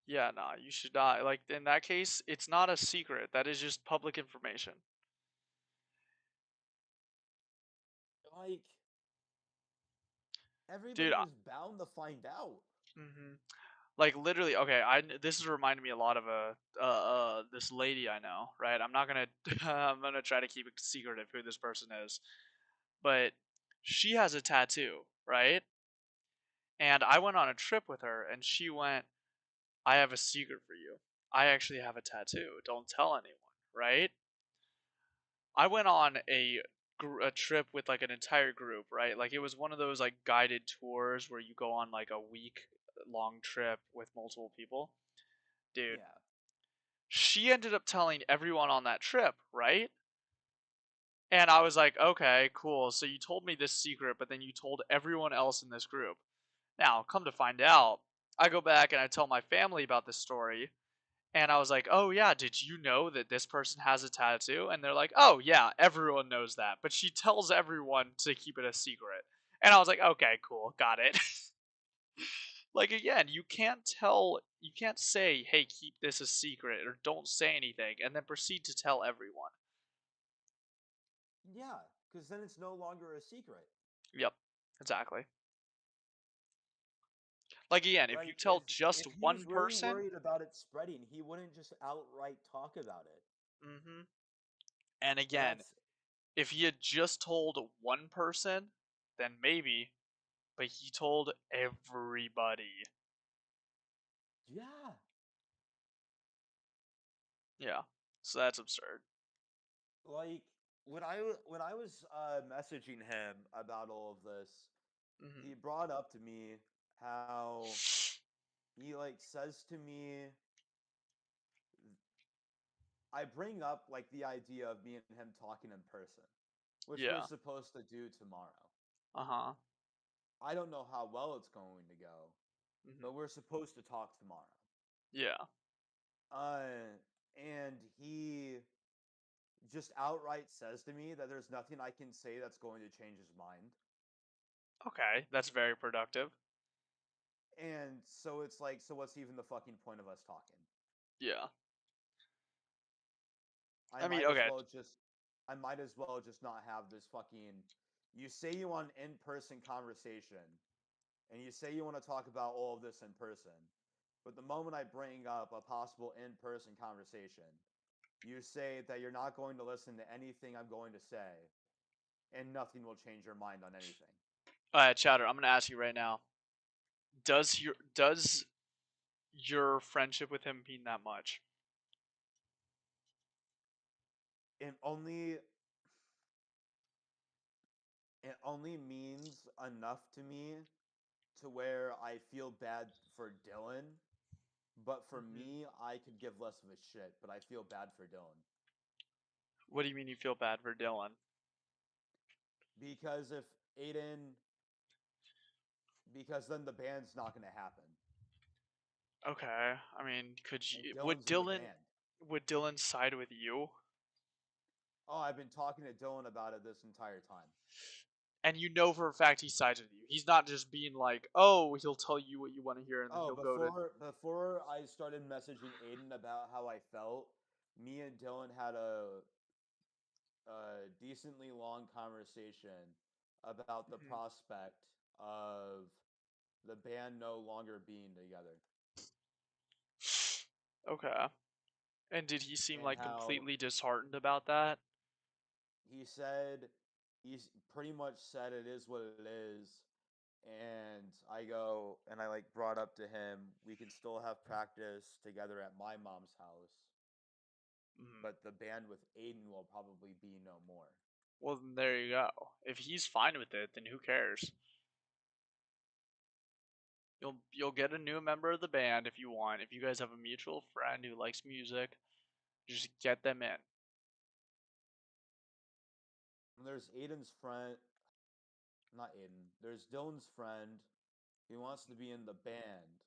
Yeah, nah, you should not. Like, in that case, it's not a secret. That is just public information. Like, Dude, everybody was bound to find out. mm-hmm. Like, literally, okay, this is reminding me a lot of this lady I know, right? I'm not gonna, I'm gonna try to keep it secretive who this person is, but she has a tattoo, right? And I went on a trip with her, and she went, I have a secret for you. I actually have a tattoo. Don't tell anyone, right? I went on a trip with like an entire group, right? Like it was one of those like guided tours where you go on like a week long trip with multiple people. Dude, Yeah. she ended up telling everyone on that trip, right? And I was like, okay, cool. So you told me this secret, but then you told everyone else in this group. Now, come to find out, I go back and I tell my family about this story, and I was like, oh yeah, did you know that this person has a tattoo? And they're like, oh yeah, everyone knows that. But she tells everyone to keep it a secret. And I was like, okay, cool, got it. Like again, you can't say, hey, keep this a secret or don't say anything, and then proceed to tell everyone. Yeah, because then it's no longer a secret. Yep, exactly. Like again, if you Like tell just if he was one really person, worried about it spreading, he wouldn't just outright talk about it. hmm and So again, that's if he had just told one person, then maybe, but he told everybody. yeah. Yeah, so that's absurd. Like when I was messaging him about all of this, Hmm he brought up to me how he like says to me, I bring up like the idea of me and him talking in person, which we're Yeah. supposed to do tomorrow. Uh huh. I don't know how well it's going to go, hmm but we're supposed to talk tomorrow. Yeah. And he just outright says to me that there's nothing I can say that's going to change his mind. Okay, that's very productive. And so it's like, so what's even the fucking point of us talking? Yeah. I I mean, might as okay. well just I might as well just not have this fucking you say you want an in-person conversation and you say you want to talk about all of this in person. But the moment I bring up a possible in-person conversation, you say that you're not going to listen to anything I'm going to say and nothing will change your mind on anything. Chatter. I'm gonna ask you right now. Does your friendship with him mean that much? It only it only means enough to me to where I feel bad for Dylan, but for hmm me, I could give less of a shit, but I feel bad for Dylan. What do you mean you feel bad for Dylan? Because if Aiden because then the band's not going to happen. Okay. I mean, could And you? Dylan's in the band. Would Dylan side with you? Oh, I've been talking to Dylan about it this entire time. And you know for a fact he sides with you. He's not just being like, oh, he'll tell you what you want to hear, and then Oh, he'll go to. before I started messaging Aiden about how I felt, me and Dylan had a decently long conversation about the Mhm. prospect of the band no longer being together Okay. And did he seem and like how completely disheartened about that? he said he's pretty much said it is what it is. And I go and I like brought up to him we can still have practice together at my mom's house, Mhm. but the band with Aiden will probably be no more. Well, then there you go. If he's fine with it, then who cares? You'll get a new member of the band if you want. If you guys have a mutual friend who likes music, just get them in. And there's Aiden's friend, not Aiden. There's Dylan's friend. He wants to be in the band,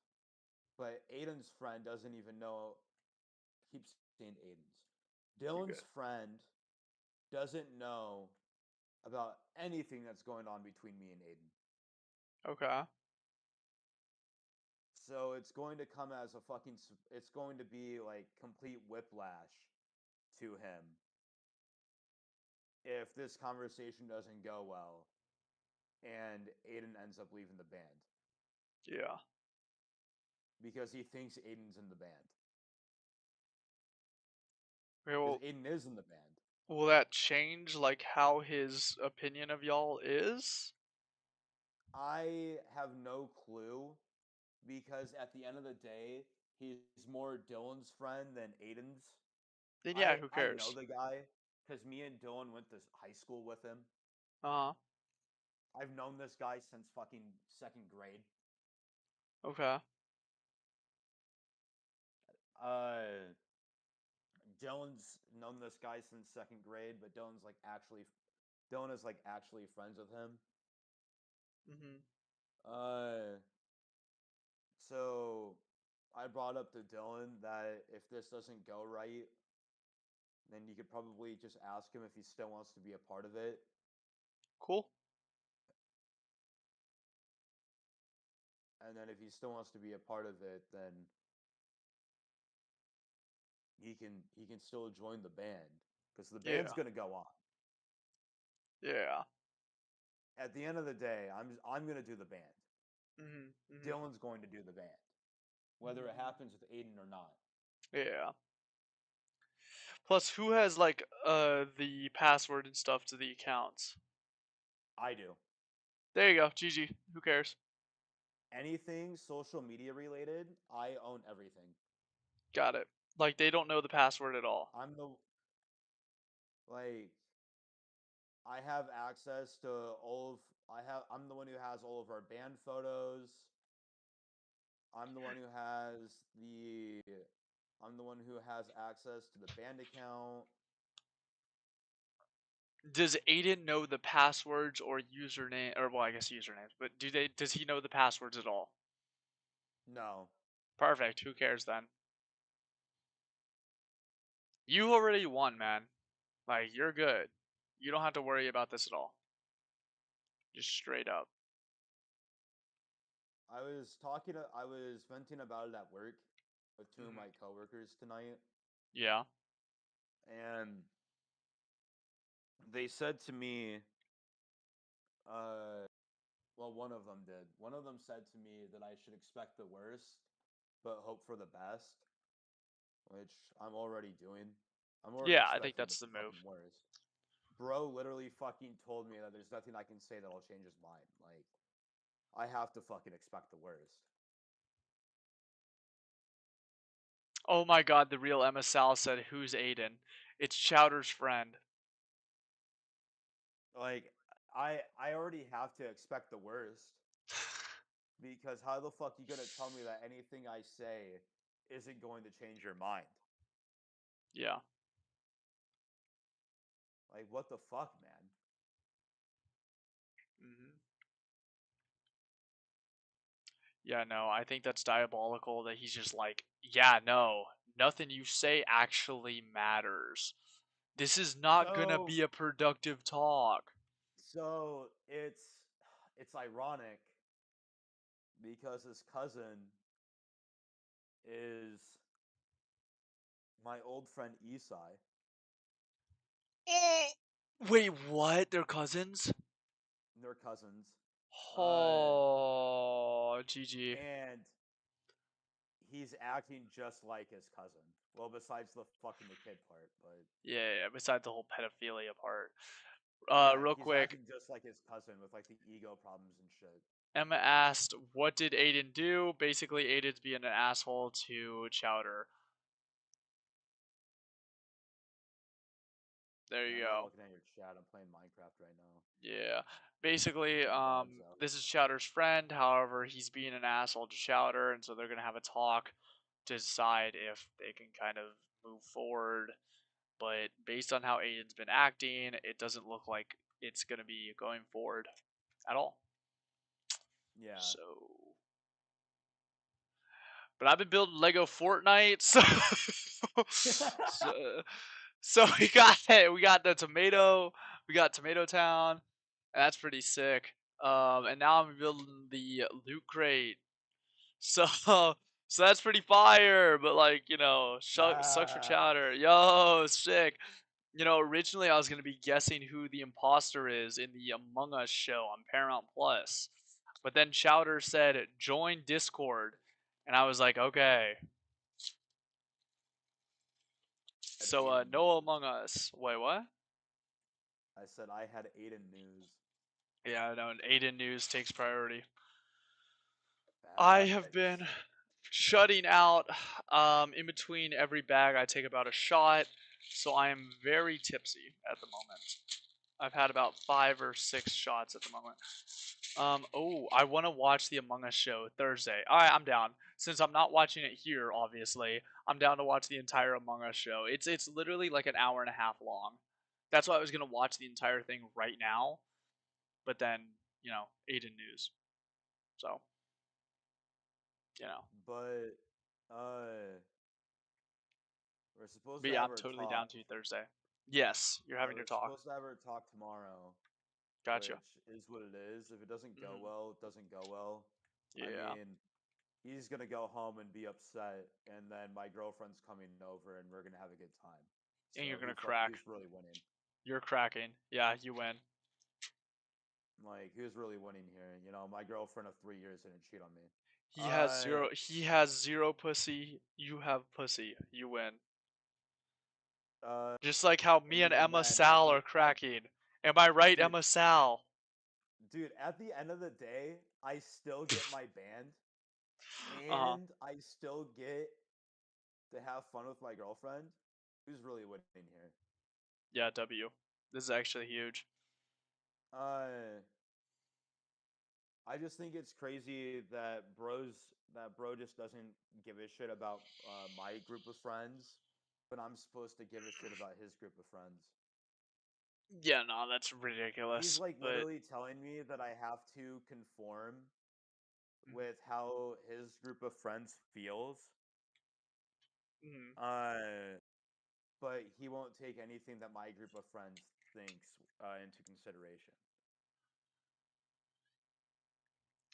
but Aiden's friend doesn't even know. Keep saying Aiden's. You're Dylan's good. friend doesn't know about anything that's going on between me and Aiden. Okay. So it's going to come as a fucking. It's going to be like complete whiplash to him if this conversation doesn't go well and Aiden ends up leaving the band Yeah. because he thinks Aiden's in the band Okay, because well, Aiden is in the band. will that change like how his opinion of y'all is? I have no clue because at the end of the day, he's more Dylan's friend than Aiden's. Then yeah, I who I know cares? the guy. because me and Dylan went to high school with him. Uh huh. I've known this guy since fucking second grade. Okay. Uh, Dylan's known this guy since second grade, but Dylan is like actually friends with him. Mhm. Uh, so I brought up to Dylan that if this doesn't go right, then you could probably just ask him if he still wants to be a part of it. Cool. And then if he still wants to be a part of it, then he can still join the band because the band's Yeah. gonna go on. Yeah. At the end of the day, I'm gonna do the band. Mhm. Mhm. Dylan's going to do the band, whether it Mhm. happens with Aiden or not. Yeah. Plus, who has like the password and stuff to the accounts? I do. There you go. GG. Who cares? Anything social media related, I own everything. Got it. Like they don't know the password at all. I'm the like I have access to all of I'm the one who has all of our band photos. I'm the one who has the I'm the one who has access to the band account. Does Aiden know the passwords or username, or well, I guess usernames, but does he know the passwords at all? No. Perfect. Who cares then? You already won, man. Like you're good. You don't have to worry about this at all. Just straight up. I was venting about it at work with two of Mhm. my coworkers tonight, Yeah. and they said to me, uh, well, one of them did. One of them said to me that I should expect the worst, but hope for the best, which I'm already doing. I'm already Yeah, I think expecting the that's the move. fucking worst. Bro literally fucking told me that there's nothing I can say that'll change his mind. Like, I have to fucking expect the worst. Oh my god, the real Emma Sal said, "Who's Aiden?" It's Chowder's friend. Like, I already have to expect the worst. Because how the fuck you gonna tell me that anything I say isn't going to change your mind? Yeah. Like, what the fuck, man? Mhm. Yeah, no, I think that's diabolical that he's just like, yeah, no, nothing you say actually matters. This is not gonna So, be a productive talk. so it's ironic because his cousin is my old friend Esai. Wait, what? They're cousins? They're cousins. Uh, Oh, GG. and he's acting just like his cousin. Well, besides the fucking the kid part, but Yeah, yeah, besides the whole pedophilia part. yeah, Real he's quick, acting just like his cousin with like the ego problems and shit. Emma asked, what did Aiden do? Basically, Aiden's being an asshole to Chowder. There Yeah, you I'm not go. looking at your chat. I'm playing Minecraft right now. Yeah. Basically, My dog's out. this is Chowder's friend. However, he's being an asshole to Chowder, and so they're gonna have a talk to decide if they can kind of move forward. But based on how Aiden's been acting, it doesn't look like it's gonna be going forward at all. Yeah. So, but I've been building Lego Fortnite, so so, so we got the tomato, we got Tomato Town, and that's pretty sick. And now I'm building the loot crate, so so that's pretty fire. But like sucks for Ah, Chowder. Yo, sick. Originally I was gonna be guessing who the imposter is in the Among Us show on Paramount Plus, but then Chowder said join Discord, and I was like, okay. had So Aiden no news. Among Us. Wait, what? I said I had Aiden news. Yeah, I know. And Aiden news takes priority. I have Facts. been shutting out. In between every bag, I take about a shot. So I am very tipsy at the moment. I've had about 5 or 6 shots at the moment. Oh, I want to watch the Among Us show Thursday. All right, I'm down. Since I'm not watching it here, obviously, I'm down to watch the entire Among Us show. It's literally like an hour and a half long. That's why I was gonna watch the entire thing right now, but then Aiden news. So you know, But uh, we're supposed but to yeah, have I'm our totally talk. down to Thursday. Yes, you're having your We're talk. supposed to have our talk tomorrow, Gotcha. which is what it is. If it doesn't go Hmm. well, it doesn't go well. I Yeah, mean, he's gonna go home and be upset, and then my girlfriend's coming over, and we're gonna have a good time. and you're So gonna crack. who's really winning? You're cracking. Yeah, you win. Like, who's really winning here? You know, my girlfriend of 3 years didn't cheat on me. He has zero. He has zero pussy. You have pussy. You win. Uh, Just like how and me and even Emma then, Sal are cracking. Am I right, dude, Emma Sal? dude, at the end of the day, I still get my band, Uh huh. and I still get to have fun with my girlfriend. Who's really winning here? Yeah, W. This is actually huge. Uh, I just think it's crazy that bro just doesn't give a shit about my group of friends, but I'm supposed to give a shit about his group of friends. Yeah, no, that's He's ridiculous. like But literally telling me that I have to conform mhm, with how his group of friends feels. mhm. Uh, but he won't take anything that my group of friends thinks into consideration.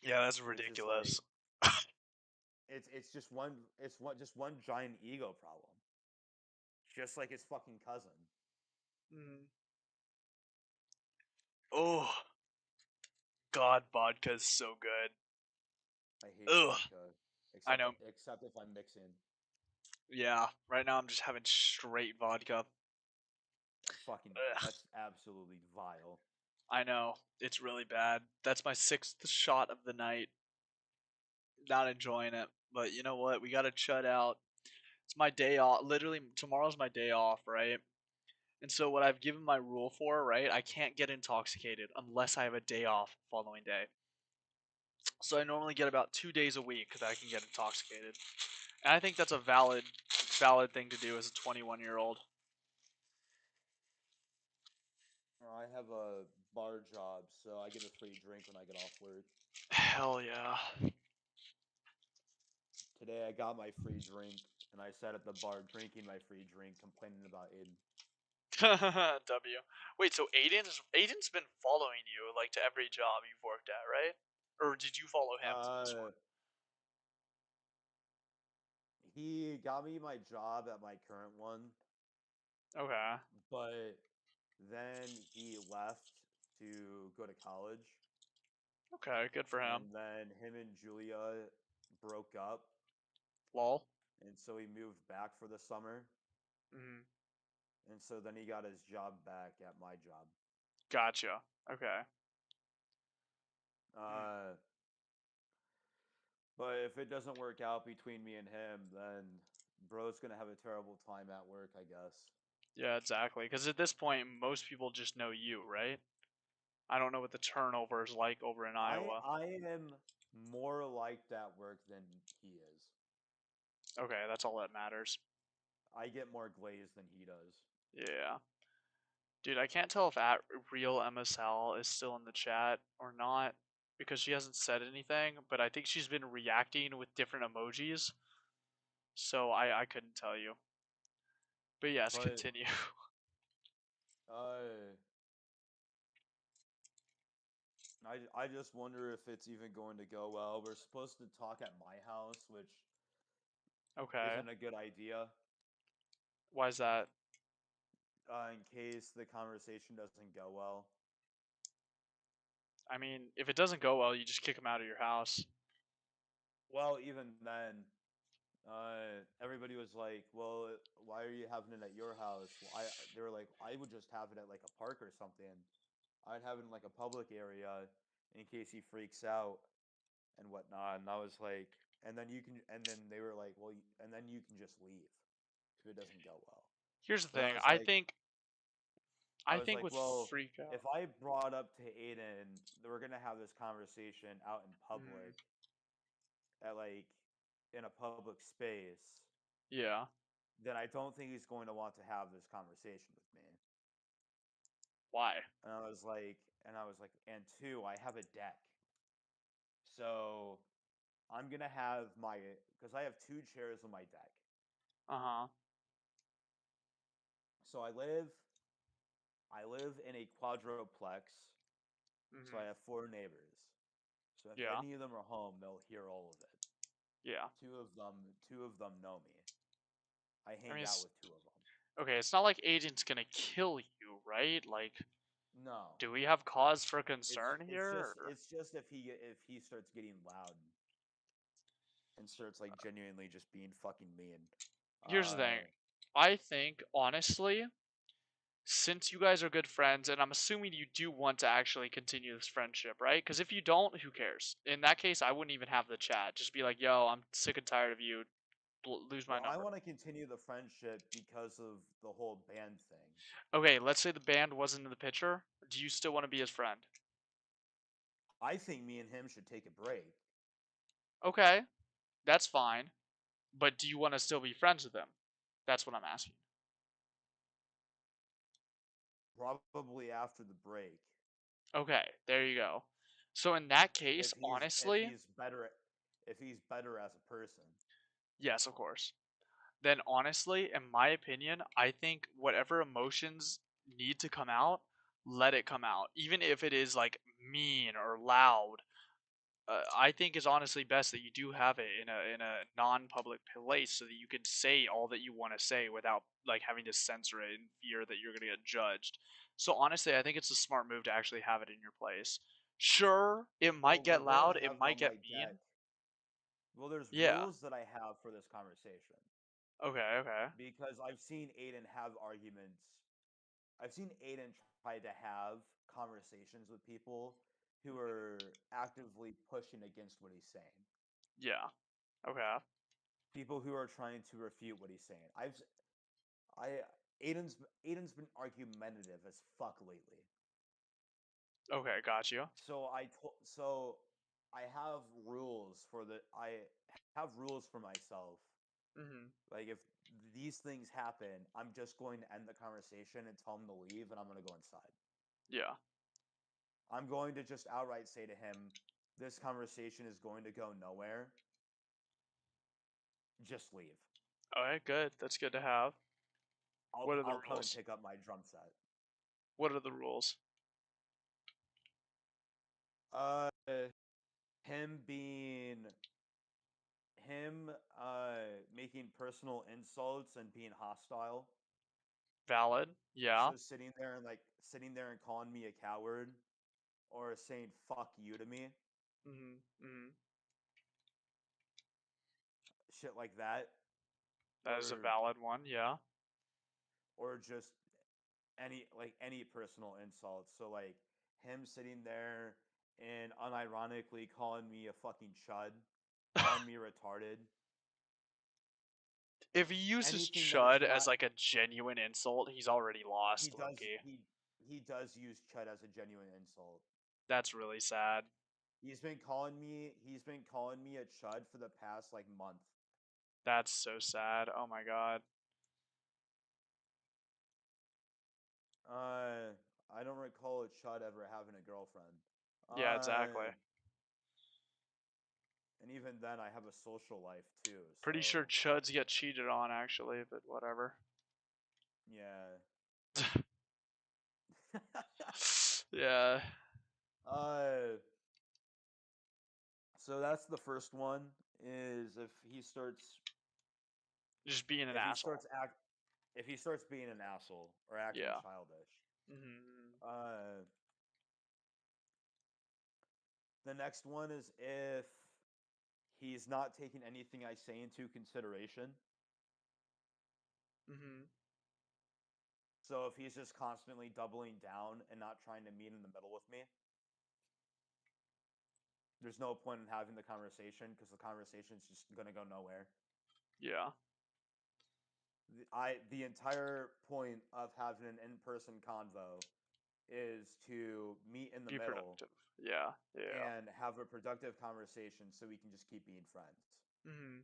Yeah, that's It's just like ridiculous. it's just one giant ego problem. Just like his fucking cousin. Mhm. Oh God, vodka is so good. I hate Ugh. vodka, I know. except if I'm mixing. Yeah. Right now I'm just having straight vodka. Ugh. That's absolutely vile. I know. It's really bad. That's my 6th shot of the night. Not enjoying it. But you know what? We gotta chut out. It's my day off. Literally, tomorrow's my day off, right? And so, what I've given my rule for, right? I can't get intoxicated unless I have a day off the following day. So, I normally get about 2 days a week that I can get intoxicated. And I think that's a valid thing to do as a 21-year-old. I have a bar job, so I get a free drink when I get off work. Hell yeah. Today I got my free drink, and I sat at the bar drinking my free drink, complaining about Aiden. W. Wait, so Aiden's been following you like to every job you've worked at, right? Or did you follow him to this Uh, one? he got me my job at my current one, Okay. but then he left to go to college, Okay, good for him. and then him and Julia broke up, Lol. and so he moved back for the summer, Mm, and so then he got his job back at my job. gotcha. Okay. Mm, Uh, but if it doesn't work out between me and him, then bro's gonna have a terrible time at work, I guess. yeah, exactly. Because at this point, most people just know you, right? I don't know what the turnover is like over in Iowa. I am more liked at work than he is. Okay, that's all that matters. I get more glazed than he does. Yeah. Dude, I can't tell if at real MSL is still in the chat or not because she hasn't said anything, but I think she's been reacting with different emojis. So I couldn't tell you. But yes, But continue. uh, I just wonder if it's even going to go well. We're supposed to talk at my house, which Okay. isn't a good idea. Why is that? In case the conversation doesn't go well. I mean, if it doesn't go well, you just kick him out of your house. Well, even then, everybody was like, "Well, why are you having it at your house?" Well, they were like, "I would just have it at like a park or something. I'd have it in like a public area in case he freaks out and whatnot." And I was like, and then they were like, "Well, and then you can just leave if it doesn't go well." Here's the But thing. I think I I was think like, with well, freak out. if I brought up to Aiden that we're gonna have this conversation out in Mm, public, at like in a public space, yeah. then I don't think he's going to want to have this conversation with me. Why? And I was like, and two, I have a deck. So I'm gonna have because I have two chairs on my deck. Uh huh. So I live in a quadruplex, so I Mhm. have four neighbors. So if Yeah. any of them are home, they'll hear all of it. Yeah. Two of them know me. I I hang mean, out it's with two of them. okay. It's not like Agent's gonna kill you, right? Like, No, do we have cause for it's concern it's here? just it's just if he starts getting loud and starts like genuinely just being fucking mean. Here's the thing. Uh, I think honestly, since you guys are good friends, and I'm assuming you do want to actually continue this friendship, right? Because if you don't, who cares? In that case, I wouldn't even have the chat. Just be like, "Yo, I'm sick and tired of you. Lose my well, I number." want to continue the friendship because of the whole band thing. Okay, let's say the band wasn't in the picture. Do you still want to be his friend? I think me and him should take a break. Okay, that's fine. But do you want to still be friends with him? That's what I'm asking. Probably after the break, Okay, there you go. So in that case, if he's if honestly, he's better if he's better as a person. yes, of course. Then honestly, in my opinion, I think whatever emotions need to come out, let it come out. Even if it is like mean or loud, I think it's honestly best that you do have it in a non-public place so that you can say all that you want to say without like having to censor it in fear that you're gonna get judged. So honestly, I think it's a smart move to actually have it in your place. Sure, it might Well, we're get going to loud, it have it might on get my deck. mean. Well, there's Yeah. rules that I have for this conversation Okay. Okay. because I've seen Aiden have arguments. I've seen Aiden try to have conversations with people who are actively pushing against what he's saying. Yeah. Okay. People who are trying to refute what he's saying. I Aiden's been argumentative as fuck lately. Okay. Got you. So I have rules for myself. Mhm. Like if these things happen, I'm just going to end the conversation and tell him to leave, and I'm going to go inside. Yeah. I'm going to just outright say to him, "This conversation is going to go nowhere. Just leave. Okay. Good. That's good to have. I'll What are the I'll come and rules? pick up my drum set." What are the rules? Uh, him being him making personal insults and being hostile. Valid. Yeah. So sitting there and calling me a coward or saying fuck you to me, Mhm. Mhm. shit like that, That is a or valid one. Yeah. just any personal insults. So like him sitting there and unironically calling me a fucking chud, calling me retarded, If he uses anything that is chud as not like a genuine insult, he's already he lost, does Loki. he does use chud as a genuine insult. That's really sad. He's been calling me a chud for the past like month. That's so sad. Oh my god. Uh, I don't recall a chud ever having a girlfriend. Yeah, exactly. And even then, I have a social life too. Pretty sure So chuds get cheated on actually, but whatever. yeah. Yeah. uh, so that's the first one. Is Just being an if he asshole. starts act if he starts being an asshole or acting Yeah. childish. Hmm. Uh, the next one is if he's not taking anything I say into consideration. Hmm. So if he's just constantly doubling down and not trying to meet in the middle with me, there's no point in having the conversation because the conversation's just gonna go nowhere. Yeah. the entire point of having an in-person convo is to meet in the Be middle productive. Yeah. Yeah. and have a productive conversation so we can just keep being friends. Mhm.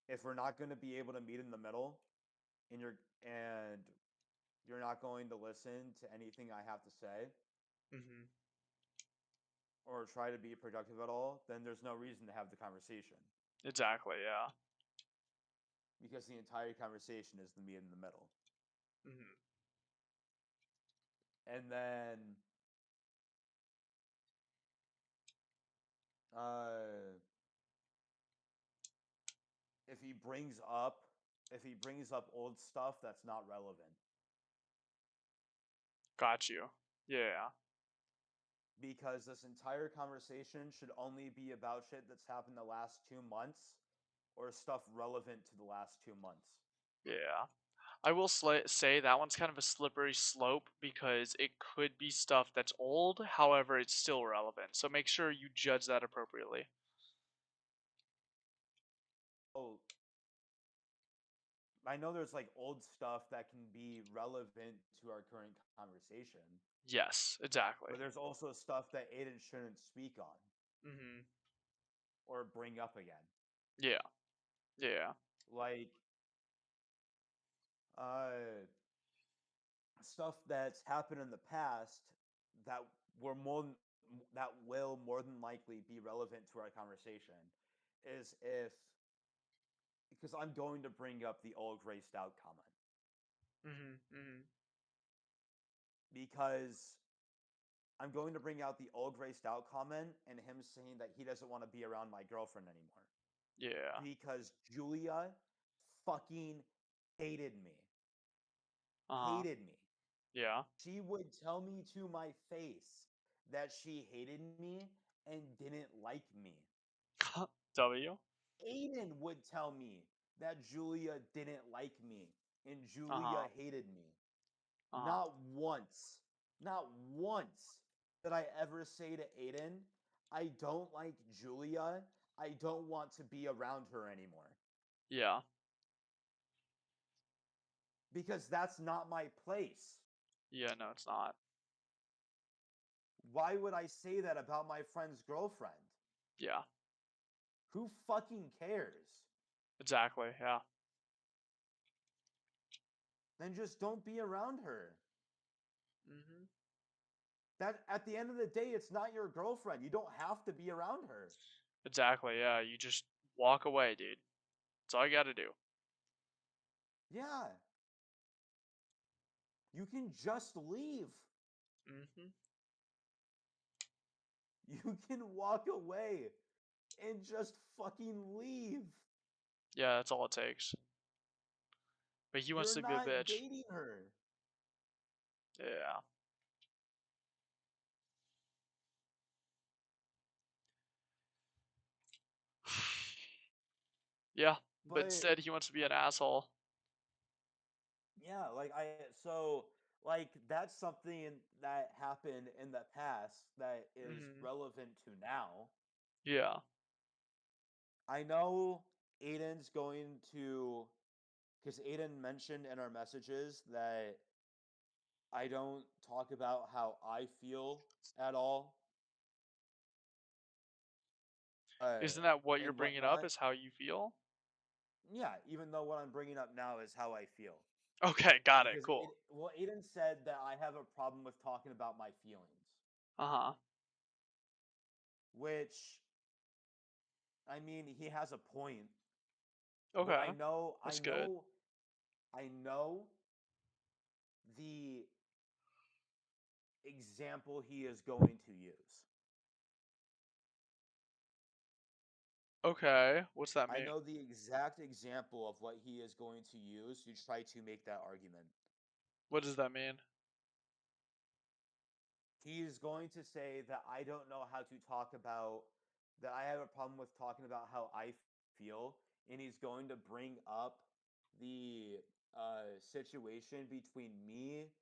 If we're not going to be able to meet in the middle and you're not going to listen to anything I have to say Mhm. or try to be productive at all, then there's no reason to have the conversation Exactly. Yeah. because the entire conversation is the meet in the middle. Mhm. And then uh if he brings up old stuff that's not relevant, Got you. Yeah. because this entire conversation should only be about shit that's happened the last 2 months or stuff relevant to the last 2 months. Yeah. I will say that one's kind of a slippery slope because it could be stuff that's old, however, it's still relevant. So make sure you judge that appropriately. Oh, I know there's like old stuff that can be relevant to our current conversation, Yes, exactly. but there's also stuff that Aiden shouldn't speak on Mhm. or bring up again. Yeah. Yeah. Like uh stuff that's happened in the past that were more that will more than likely be relevant to our conversation is if because I'm going to bring up the old graced out comment Mhm. Mhm. because I'm going to bring out the old graced out comment and him saying that he doesn't want to be around my girlfriend anymore Yeah. because Julia fucking hated me. Uh-huh. Hated me. Yeah. She would tell me to my face that she hated me and didn't like me. W. Aiden would tell me that Julia didn't like me and Julia Uh-huh. hated me. Uh-huh. Not once, not once did I ever say to Aiden, I don't like Julia. I don't want to be around her anymore. Yeah. Because that's not my place. Yeah, no, it's not. Why would I say that about my friend's girlfriend? Yeah. Who fucking cares? Exactly. Yeah. Then just don't be around her. Mhm. That at the end of the day, it's not your girlfriend. You don't have to be around her. Exactly. Yeah, you just walk away, dude. That's all you got to do. Yeah. You can just leave. Mhm. You can walk away and just fucking leave. Yeah, that's all it takes. But he wants You're to be a not bitch. dating her. Yeah. Yeah, but But instead he wants to be an asshole. yeah, like that's something that happened in the past that is Mhm. relevant to now. Yeah. I know Aiden's going to because Aiden mentioned in our messages that I don't talk about how I feel at all, Isn't that what you're and bringing up whatnot. is how you feel? Yeah, even though what I'm bringing up now is how I feel. Okay, got it. Because Cool. Aiden said that I have a problem with talking about my feelings, Uh-huh. which I mean he has a point, but Okay. That's good. I know the example he is going to use. Okay. What's that I mean? know the exact example of what he is going to use to try to make that argument. What does that mean? He is going to say that I don't know how to talk about that I have a problem with talking about how I feel, and he's going to bring up the situation between me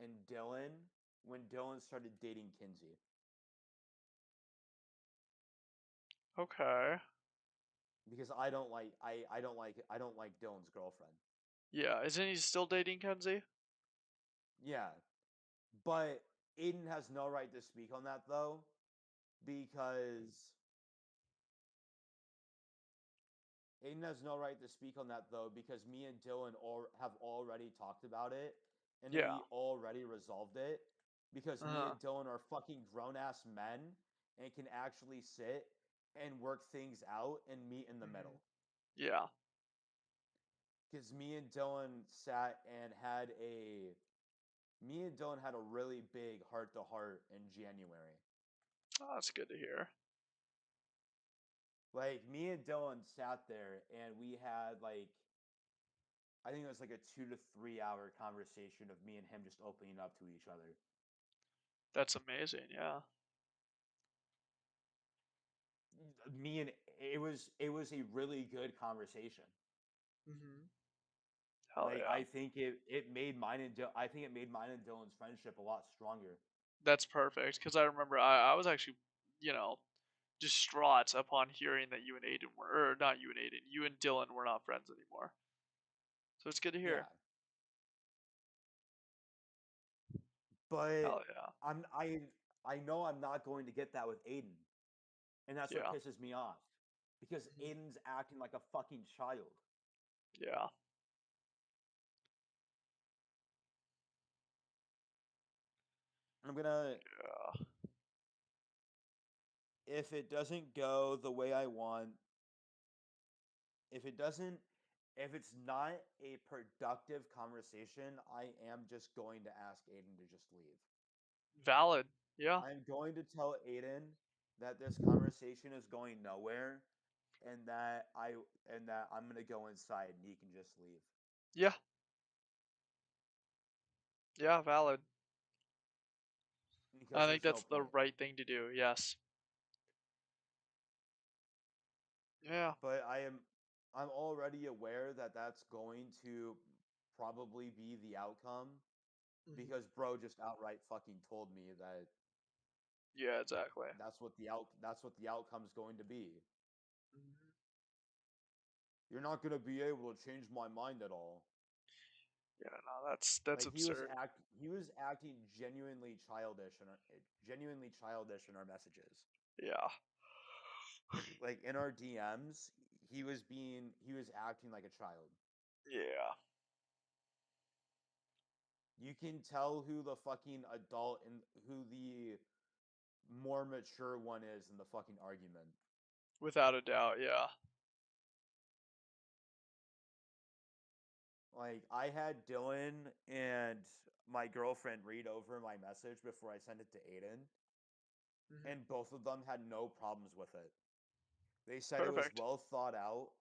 and Dylan when Dylan started dating Kinsey. Okay. because I don't like Dylan's girlfriend. Yeah, isn't he still dating Kenzie? Yeah, but Aiden has no right to speak on that though, because Aiden has no right to speak on that though, because me and Dylan have already talked about it, and Yeah. we already resolved it. Because me Uh-huh. and Dylan are fucking grown ass men and can actually sit and work things out and meet in the Mhm. middle. Yeah. Because me and Dylan had a really big heart to heart in January. Oh, that's good to hear. Like me and Dylan sat there and we had like I think it was like a 2 to 3 hour conversation of me and him just opening up to each other. That's amazing. Yeah. Me and it was a really good conversation. Mhm. Hell Like yeah. I think I think it made mine and Dylan's friendship a lot stronger. That's perfect because I remember I was actually, you know, distraught upon hearing that you and Aiden were, or not you and Aiden, you and Dylan were not friends anymore. So it's good to Yeah, hear. but Hell yeah. I'm I know I'm not going to get that with Aiden, and that's what Yeah. pisses me off because Mhm. Aiden's acting like a fucking child. Yeah. I'm gonna Yeah. if it doesn't go the way I want, if it doesn't if it's not a productive conversation, I am just going to ask Aiden to just leave. Valid. Yeah. I'm going to tell Aiden that this conversation is going nowhere and that I'm gonna go inside and he can just leave. Yeah. Yeah. Valid. I Because think there's no that's the point. right thing to do. Yes. Yeah. But I'm already aware that that's going to probably be the outcome Mhm. because bro just outright fucking told me that Yeah. Exactly. that's what the outcome's going to be. Mhm. You're not going to be able to change my mind at all. Yeah. No, that's Like absurd. he was acting genuinely childish in our messages. Yeah. Like in our DMs, he was acting like a child. Yeah. You can tell who the fucking adult and who the more mature one is in the fucking argument. Without a doubt. Yeah. Like I had Dylan and my girlfriend read over my message before I sent it to Aiden, Mhm. and both of them had no problems with it. They said it was Perfect. well thought out,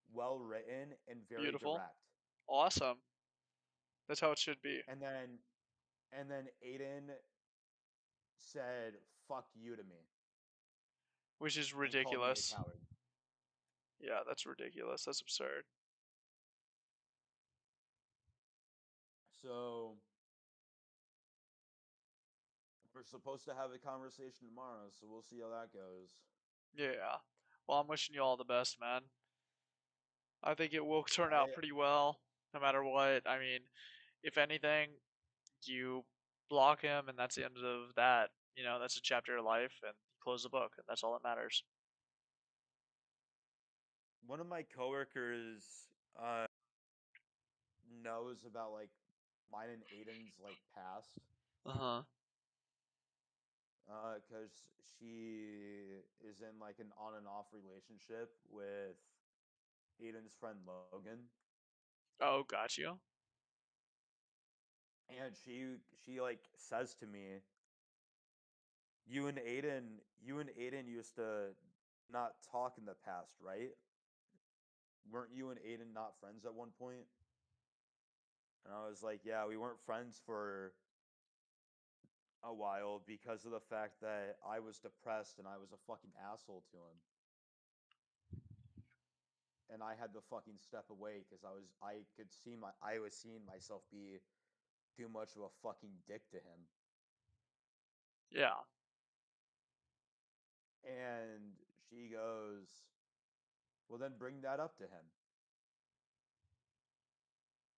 well written, and very Beautiful. direct. Awesome. That's how it should be. And then Aiden said "fuck you" to me Which is and called me a ridiculous. coward. Yeah, that's ridiculous. That's absurd. So we're supposed to have a conversation tomorrow, so we'll see how that goes. Yeah. Well, I'm wishing you all the best, man. I think it will turn out I pretty well, no matter what. I mean, if anything, you block him, and that's the end of that. You know, that's a chapter of life, and you close the book, and that's all that matters. One of my coworkers uh knows about like mine and Aiden's like past Uh huh. because she is in like an on and off relationship with Aiden's friend Logan, Oh, got you. and she like says to me, you and Aiden used to not talk in the past, right? Weren't you and Aiden not friends at one point?" And I was like, "Yeah, we weren't friends for a while because of the fact that I was depressed and I was a fucking asshole to him. And I had to fucking step away because I was seeing myself be too much of a fucking dick to him." Yeah. And she goes, Well, then bring that up to him.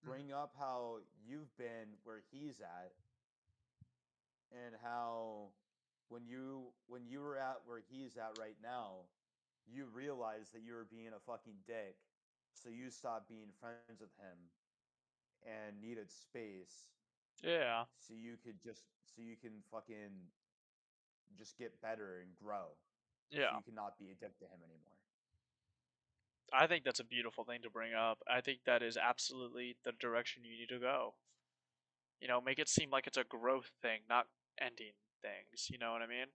Mhm. Bring up how you've been where he's at, and how when you were at where he's at right now, you realized that you were being a fucking dick, so you stopped being friends with him and needed space Yeah, so you can fucking just get better and grow, so yeah. you cannot be a dick to him anymore. I think that's a beautiful thing to bring up. I think that is absolutely the direction you need to go. Make it seem like it's a growth thing, not ending things. You know what I mean?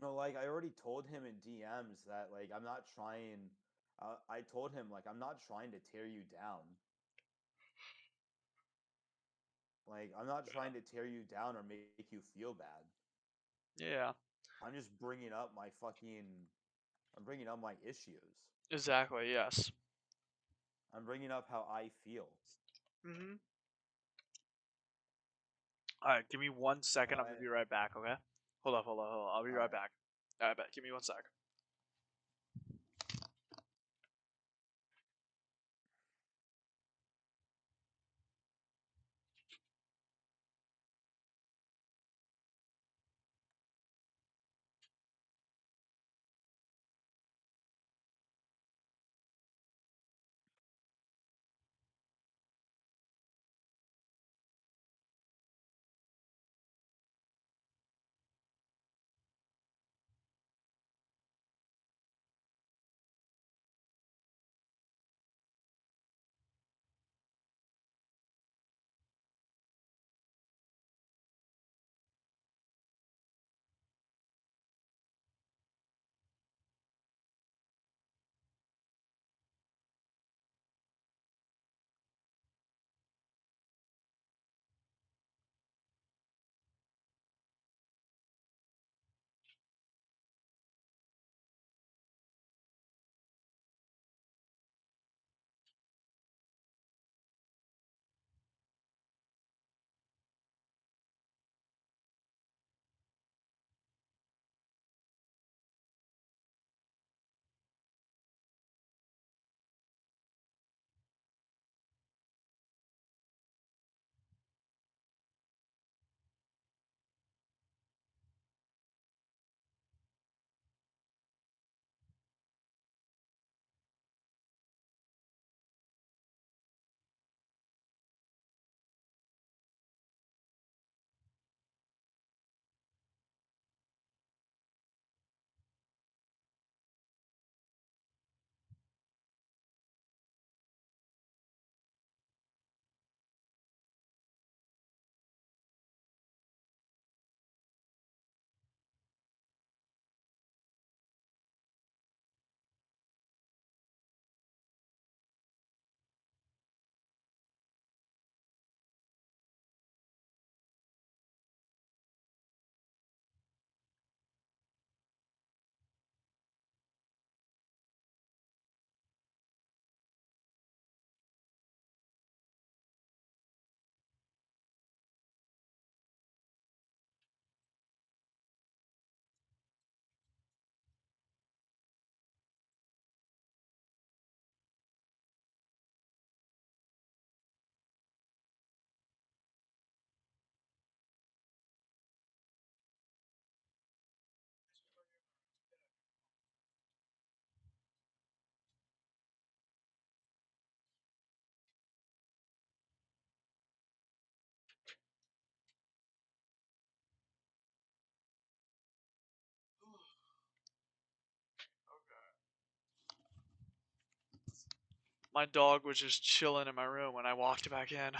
Like I already told him in DMs that like I'm not trying. I told him like I'm not trying to tear you down. Like I'm not trying to tear you down or make you feel bad. Yeah, I'm just bringing up my fucking. I'm bringing up my issues. exactly. Yes. I'm bringing up how I feel. Mhm. All right, give me 1 second. I'm gonna I be right back. Okay. Hold on. I'll be all right right. back. All right, bet. Give me 1 sec. My dog was just chilling in my room when I walked back in.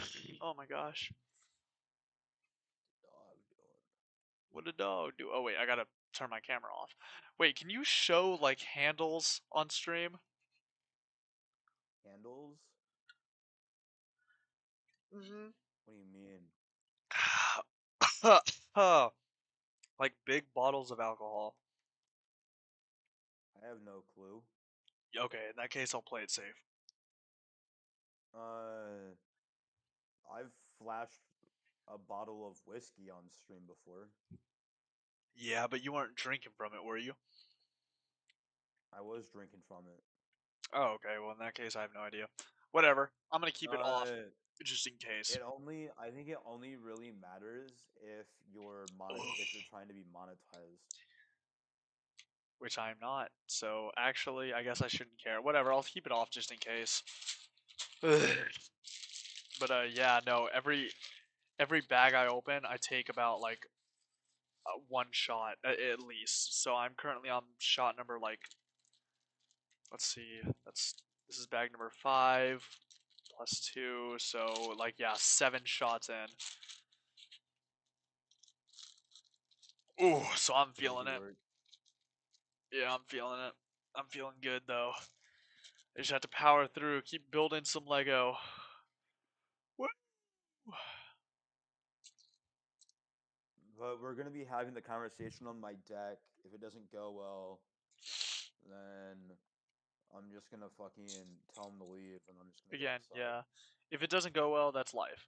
Oh my gosh. Dog doing What did dog do? Oh wait, I gotta turn my camera off. Wait, can you show like handles on stream? handles. Mm-hmm. What do you mean? Like big bottles of alcohol. I have no clue. Okay, in that case, I'll play it safe. Uh, I've flashed a bottle of whiskey on stream before. Yeah, but you weren't drinking from it, were you? I was drinking from it. Oh, okay. Well, in that case, I have no idea. Whatever. I'm gonna keep it off, Uh, just in case. I think it only really matters if if you're trying to be monetized. Which I'm not. So actually, I guess I shouldn't care. Whatever. I'll keep it off just in case. But yeah, no. Every bag I open, I take about like one shot at least. So I'm currently on shot number like, let's see, this is bag number 5 plus 2, so like yeah, 7 shots in. Ooh, so I'm feeling Crazy it. work. Yeah, I'm feeling it. I'm feeling good though. I just have to power through, keep building some Lego. Woo! But we're gonna be having the conversation on my deck. If it doesn't go well, then I'm just gonna fucking tell him to leave, and I'm just gonna go Again, inside. yeah. If it doesn't go well, that's life.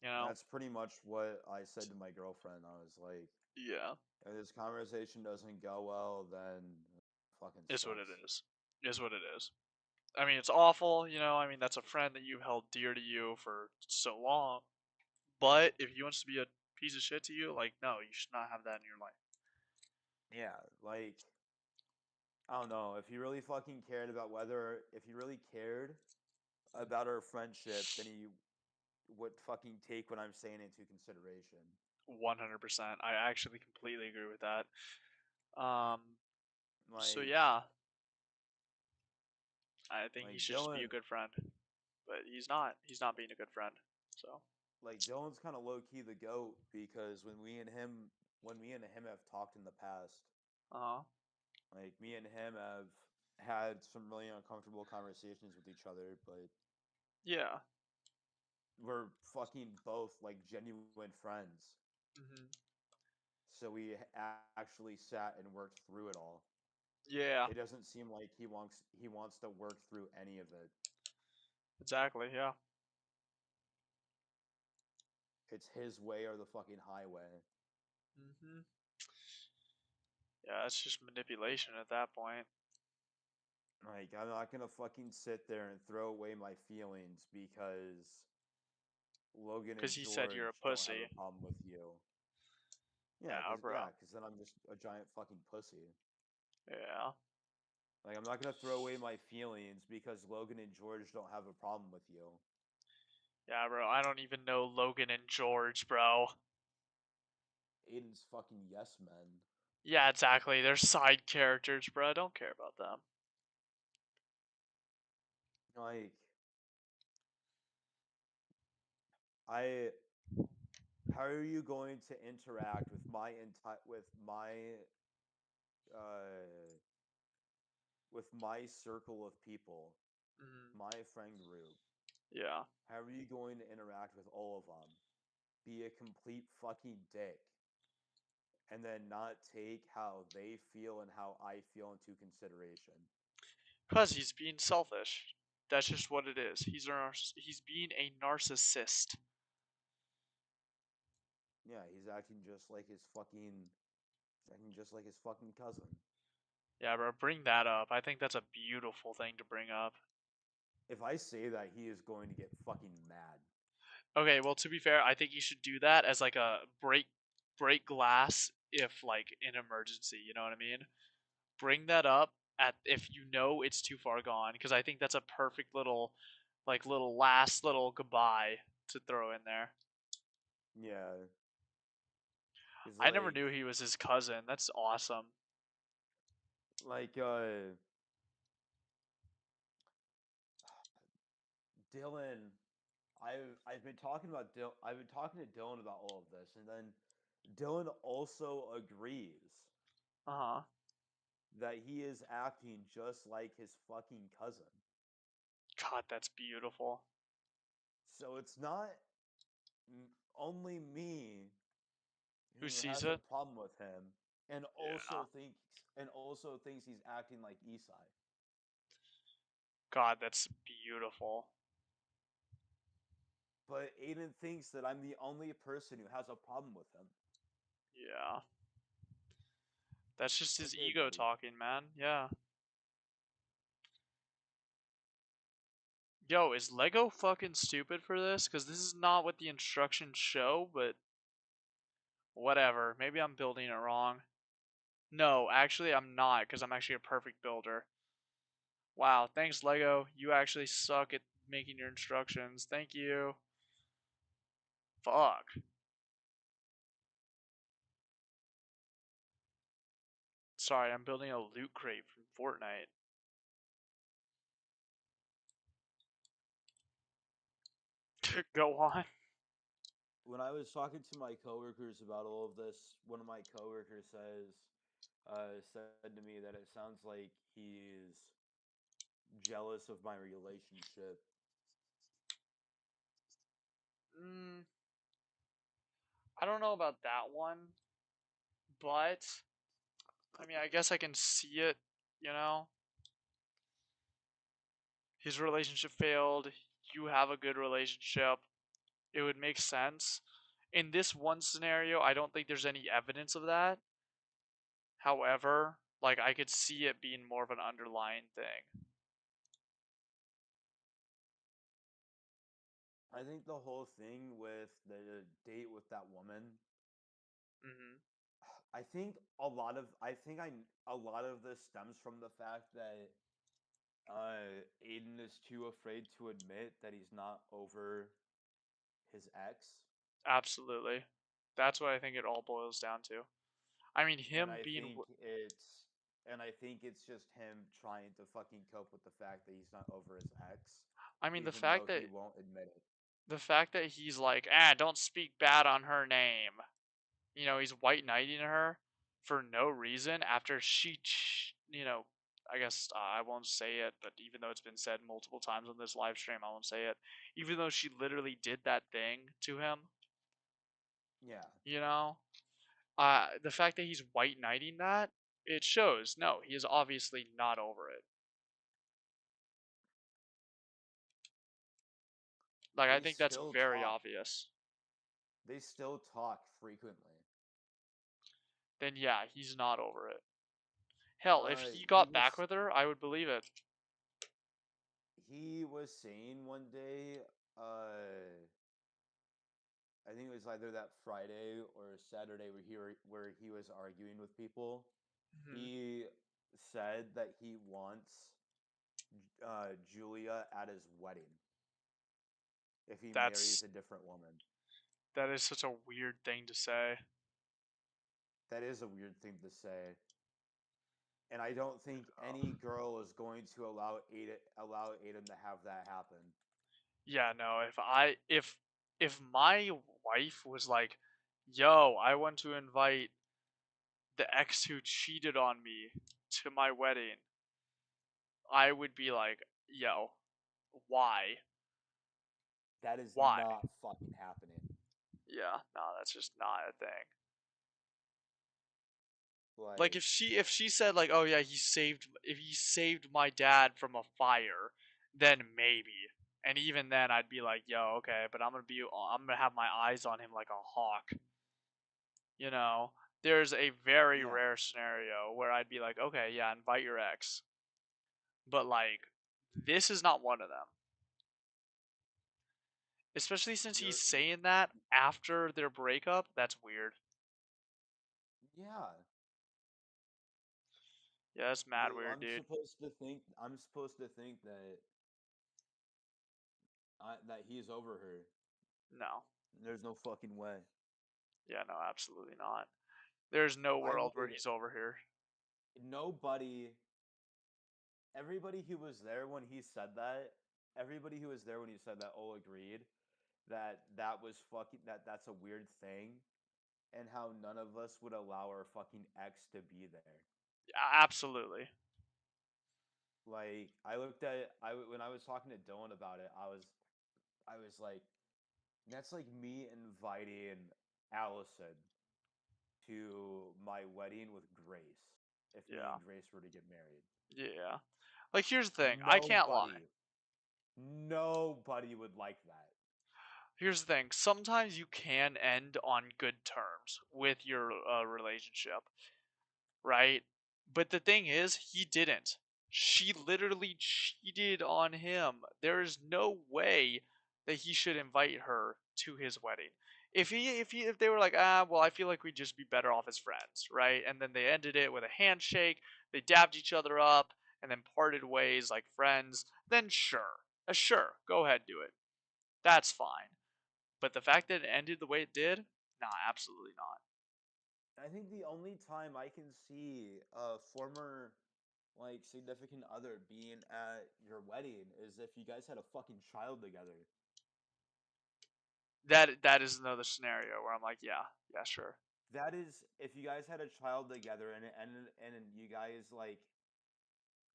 You know? That's pretty much what I said to my girlfriend. I was like, Yeah. if this conversation doesn't go well, then it fucking Is what it sucks. is. Is what it is. I mean, it's awful, you know. I mean, that's a friend that you've held dear to you for so long. But if he wants to be a piece of shit to you, like, no, you should not have that in your life. Yeah, like I don't know. If he really fucking cared about if he really cared about our friendship, then he would fucking take what I'm saying into consideration. 100%. I actually completely agree with that. Um, so Like, yeah, I think he like should just be Dylan, a good friend. But he's not. He's not being a good friend. So, like Dylan's kind of low key the goat because when me and him have talked in the past, uh huh. like me and him have had some really uncomfortable conversations with each other, but Yeah. we're fucking both like genuine friends. Hmm. So actually sat and worked through it all. Yeah. It doesn't seem like he wants to work through any of it. Exactly. Yeah. It's his way or the fucking highway. Hmm. Yeah. It's just manipulation at that point. Like I'm not gonna fucking sit there and throw away my feelings because Logan and Because he said you're a George don't have pussy. a problem with you. Yeah, bro. Yeah, because then I'm just a giant fucking pussy. Yeah. Like I'm not gonna throw away my feelings because Logan and George don't have a problem with you. Yeah, bro. I don't even know Logan and George, bro. Aiden's fucking yes men. Yeah, exactly. They're side characters, bro. I don't care about them. Like I how are you going to interact uh with my circle of people, Hmm. my friend group? Yeah. How are you going to interact with all of them? Be a complete fucking dick and then not take how they feel and how I feel into consideration. Because he's being selfish. That's just what it is. He's being a narcissist. Yeah, he's acting just like his fucking cousin. Yeah, bro. Bring that up. I think that's a beautiful thing to bring up. If I say that, he is going to get fucking mad. Okay, well, to be fair, I think you should do that as like a break glass if like an emergency. You know what I mean? Bring that up at if you know it's too far gone, because I think that's a perfect little little last little goodbye to throw in there. Yeah, he's I never knew he was his cousin. That's awesome. like Dylan. I've been talking to Dylan about all of this, and then Dylan also agrees Uh huh. that he is acting just like his fucking cousin. God, that's beautiful. So it's not only me Who who sees has a it? problem with him Yeah. and also thinks he's acting like Isai. God, that's beautiful. But Aiden thinks that I'm the only person who has a problem with him. Yeah. That's just his Okay, ego buddy. talking, man. Yeah. Yo, is Lego fucking stupid for this? Because this is not what the instructions show, but whatever. Maybe I'm building it wrong. No, actually, I'm not, because I'm actually a perfect builder. Wow, thanks, Lego. You actually suck at making your instructions. Thank you. Fuck. Sorry, I'm building a loot crate from Fortnite. Go on. When I was talking to my coworkers about all of this, one of my coworkers said to me that it sounds like he's jealous of my relationship. Mm, I don't know about that one, but I mean, I guess I can see it, you know? His relationship failed. You have a good relationship. It would make sense. In this one scenario, I don't think there's any evidence of that. However, like I could see it being more of an underlying thing. I think the whole thing with the date with that woman, Hmm. a lot of this stems from the fact that Aiden is too afraid to admit that he's not over his ex. Absolutely. That's what I think it all boils down to. I mean, and him I being. think it's and I think it's just him trying to fucking cope with the fact that he's not over his ex, I mean, even though he won't admit it. the fact that he's like, don't speak bad on her name. You know, he's white knighting her for no reason after I guess I won't say it, but even though it's been said multiple times on this live stream, I won't say it. Even though she literally did that thing to him, Yeah, you know, the fact that he's white knighting that, it shows no, he is obviously not over it. Like, I they think that's still very talk. obvious. They still talk frequently. Then yeah, he's not over it. Hell, if Uh, he he got back was with her, I would believe it. he was saying one day, I think it was either that Friday or Saturday where he was arguing with people. Hmm. He said that he wants Julia at his wedding if he marries That's a different woman. that is such a weird thing to say. That is a weird thing to say, and I don't think any girl is going to allow Aiden to have that happen. Yeah, no, if my wife was like, "Yo, I want to invite the ex who cheated on me to my wedding," I would be like, "Yo, why? That is Why?" not fucking happening. Yeah, no, that's just not a thing. Like Like if she said like, "Oh yeah, he saved my dad from a fire," then maybe. And even then I'd be like, "Yo, okay, but I'm going to have my eyes on him like a hawk." You know, there's a very yeah, rare scenario where I'd be like, "Okay, yeah, invite your ex." But like this is not one of them. Especially since he's you're saying that after their breakup, that's weird. yeah. Yeah, that's mad weird, dude. I'm supposed to think that that he's over her. No. There's no fucking way. Yeah, no, absolutely not. There's no I world where would he's over here. nobody everybody who was there when he said that, everybody who was there when he said that all agreed that that's a weird thing and how none of us would allow our fucking ex to be there. Absolutely. Like I looked at it, when I was talking to Dylan about it, I was like, that's like me inviting Allison to my wedding with Grace if me Yeah. and Grace were to get married. Yeah. Like here's the thing. I can't lie. Nobody, nobody would like that. Here's the thing. Sometimes you can end on good terms with your relationship. right? But the thing is, he didn't. She literally cheated on him. There is no way that he should invite her to his wedding. If they were like, well, I feel like we'd just be better off as friends, right? And then they ended it with a handshake, they dabbed each other up, and then parted ways like friends, then sure. Sure, go ahead, do it. That's fine. But the fact that it ended the way it did, nah, absolutely not. I think the only time I can see a former like significant other being at your wedding is if you guys had a fucking child together. That is another scenario where I'm like, yeah, yeah, sure. That is if you guys had a child together and you guys like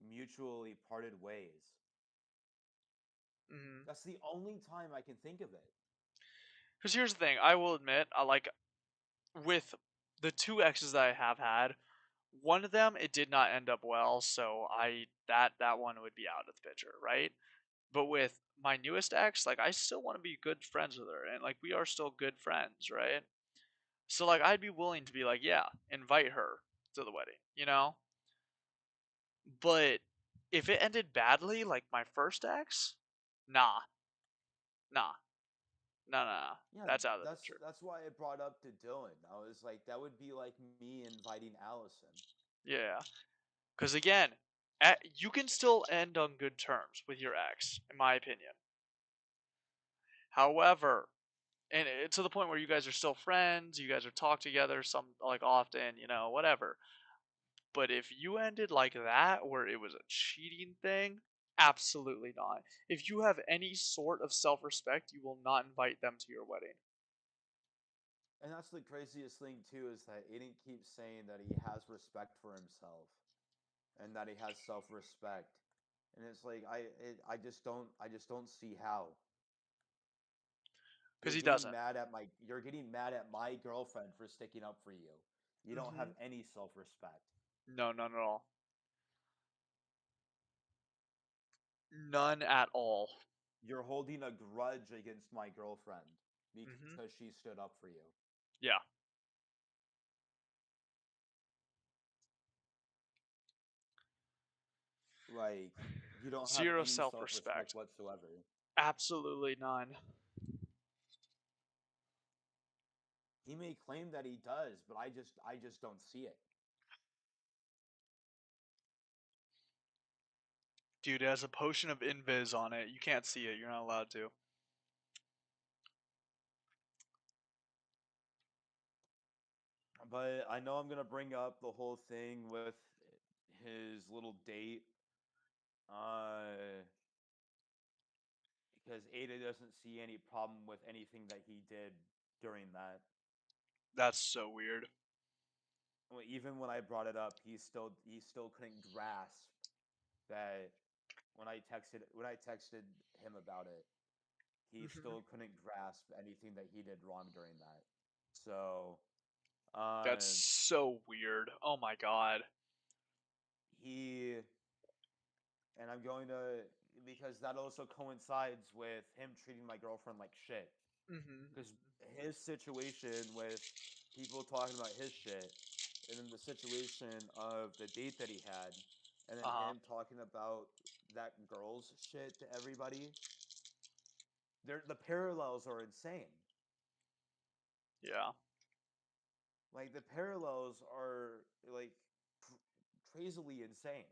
mutually parted ways. Mm-hmm. That's the only time I can think of it. Because here's the thing, I will admit, I like with the two exes that I have had, one of them it did not end up well, so that one would be out of the picture, right? But with my newest ex, like I still want to be good friends with her, and like we are still good friends, right? So like I'd be willing to be like, yeah, invite her to the wedding, you know? But if it ended badly, like my first ex, nah, nah, nah, nah, nah. Yeah, That's out of the that's picture. that's why I brought up to Dylan. I was like, that would be like me inviting Allison. Yeah, because again, you can still end on good terms with your ex, in my opinion. However, and to the point where you guys are still friends, you guys are talk together some like often, whatever. But if you ended like that, where it was a cheating thing, absolutely not. If you have any sort of self respect, you will not invite them to your wedding. And that's the craziest thing too is that Aiden keeps saying that he has respect for himself and that he has self-respect. And it's like I just don't see how. Because he doesn't. You're getting mad at my girlfriend for sticking up for you. You don't have Hmm. any self-respect. No, none at all. None at all. You're holding a grudge against my girlfriend Hmm. because she stood up for you. Yeah. Like you don't have Zero any self self-respect respect. whatsoever. Absolutely none. He may claim that he does, but I just don't see it. Dude, it has a potion of invis on it. You can't see it. You're not allowed to. But I know I'm gonna bring up the whole thing with his little date, uh, because Ada doesn't see any problem with anything that he did during that. That's so weird. Well, even when I brought it up, he still couldn't grasp that when I texted him about it, he Hmm. still couldn't grasp anything that he did wrong during that. So, That's um, so weird. Oh my god. he and I'm going to because that also coincides with him treating my girlfriend like shit. Because Hmm. his situation with people talking about his shit, and then the situation of the date that he had, and then Uh huh. him talking about that girl's shit to everybody, the parallels are insane. Yeah. Like the parallels are like crazily insane.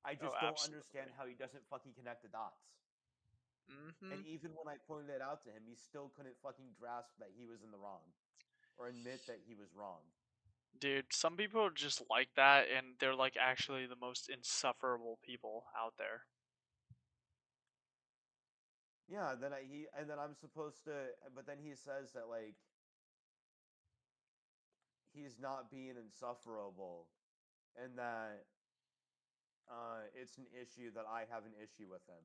I Oh, just don't understand absolutely. how he doesn't fucking connect the dots. And Hmm. even when I pointed it out to him, he still couldn't fucking grasp that he was in the wrong or admit that he was wrong. Dude, some people are just like that, and they're like actually the most insufferable people out there. Yeah, then I'm supposed to, but then he says that like he's not being insufferable, and that it's an issue that I have an issue with him.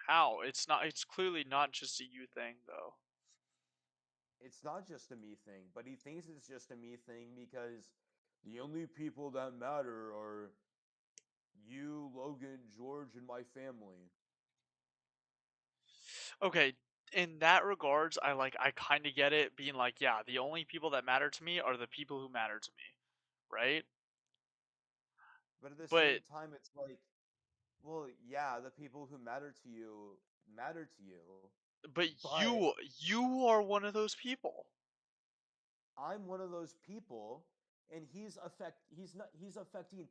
How? It's not. It's clearly not just a you thing, though. It's not just a me thing, but he thinks it's just a me thing because the only people that matter are you, Logan, George, and my family. Okay, in that regards, I kind of get it being like, yeah, the only people that matter to me are the people who matter to me, right? But at the But same time, it's like, well, yeah, the people who matter to you, but but you are one of those people. I'm one of those people, and he's affecting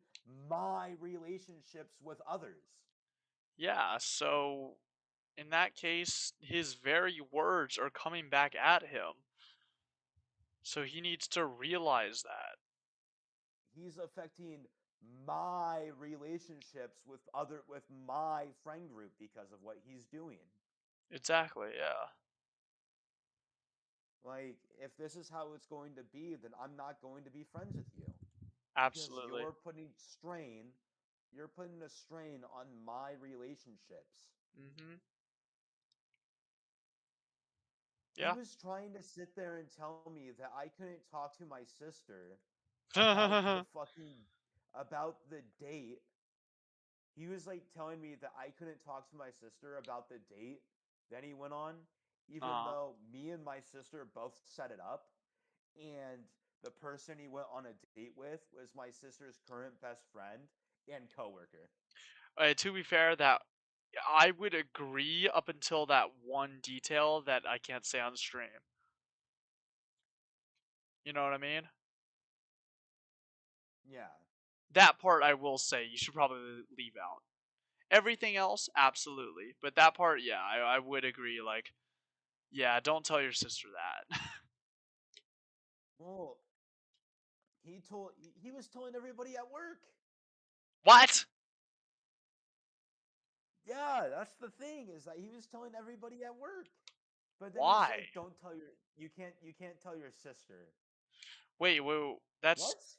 my relationships with others. Yeah, so in that case, his very words are coming back at him. So he needs to realize that. He's affecting my relationships with my friend group because of what he's doing. Exactly, yeah. Like, if this is how it's going to be, then I'm not going to be friends with you because Absolutely. you're putting a strain on my relationships. Mhm. He Yeah. was trying to sit there and tell me that I couldn't talk to my sister about the date. He was like telling me that I couldn't talk to my sister about the date that he went on, even Uh-huh. though me and my sister both set it up, and the person he went on a date with was my sister's current best friend and coworker. To be fair, that I would agree up until that one detail that I can't say on stream. You know what I mean? Yeah. That part I will say you should probably leave out. Everything else, absolutely. But that part, yeah, I would agree. Like, yeah, don't tell your sister that. Well, he was telling everybody at work. What? Yeah, that's the thing is that he was telling everybody at work. But then he's Why? like, "Don't tell your you can't tell your sister." Wait, that's. What?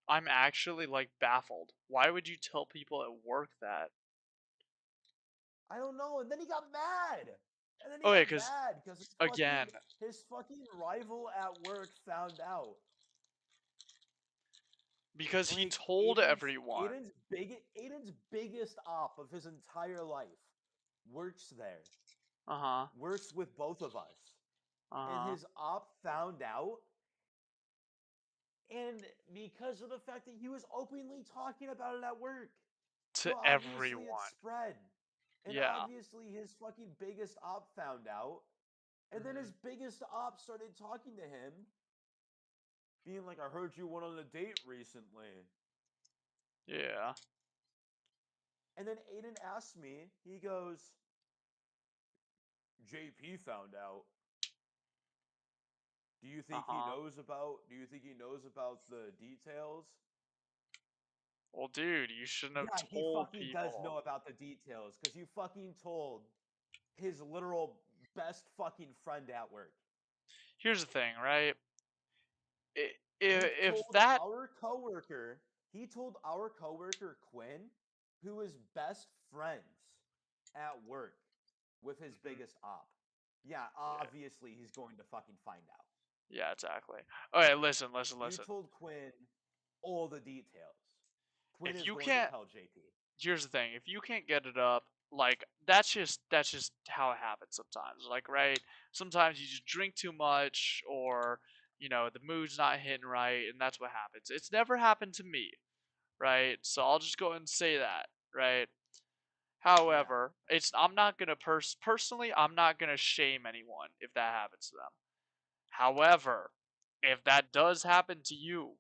I'm actually like baffled. Why would you tell people at work that? I don't know. And then he got mad. And then he Okay, got because mad because again, his fucking rival at work found out. because he Like told everyone. Aiden's biggest op of his entire life works there. Uh huh. Works with both of us. Uh And huh. his op found out, and because of the fact that he was openly talking about it at work. To So obviously it everyone. spread. And Yeah. obviously his fucking biggest op found out. And then his Hmm. biggest op started talking to him, being like, I heard you went on a date recently. Yeah. And then Aiden asked me, he goes, JP found out. Uh huh. Do you think he knows about the details? Well, dude, you shouldn't have Yeah, he told fucking does people. know about the details because you fucking told his literal best fucking friend at work. Here's the thing, right? He If told that. our coworker, he told our coworker Quinn, who is best friends at work with his Mhm. biggest op. Yeah, Yeah. obviously he's going to fucking find out. Yeah, exactly. Okay, You listen. told Quinn all the details. Quinn If is you going to can't, tell JP. here's the thing: if you can't get it up, like that's just how it happens sometimes. Like, right? Sometimes you just drink too much, or the mood's not hitting right, and that's what happens. It's never happened to me, right? So I'll just go and say that, right? Yeah. However, I'm not gonna personally, I'm not gonna shame anyone if that happens to them. However, if that does happen to you,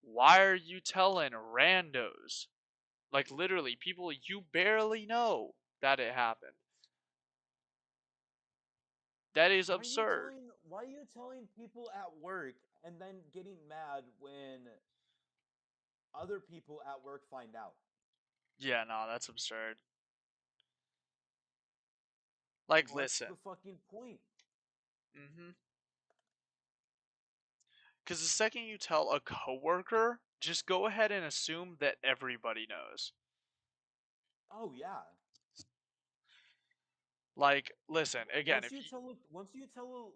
why are you telling randos? Like literally people you barely know that it happened. That is absurd. Why are you telling people at work and then getting mad when other people at work find out? Yeah, no, that's absurd. Like What's listen. the fucking point? Mhm. Cuz the second you tell a coworker, just go ahead and assume that everybody knows. Oh yeah. Like listen, again, if you Once you tell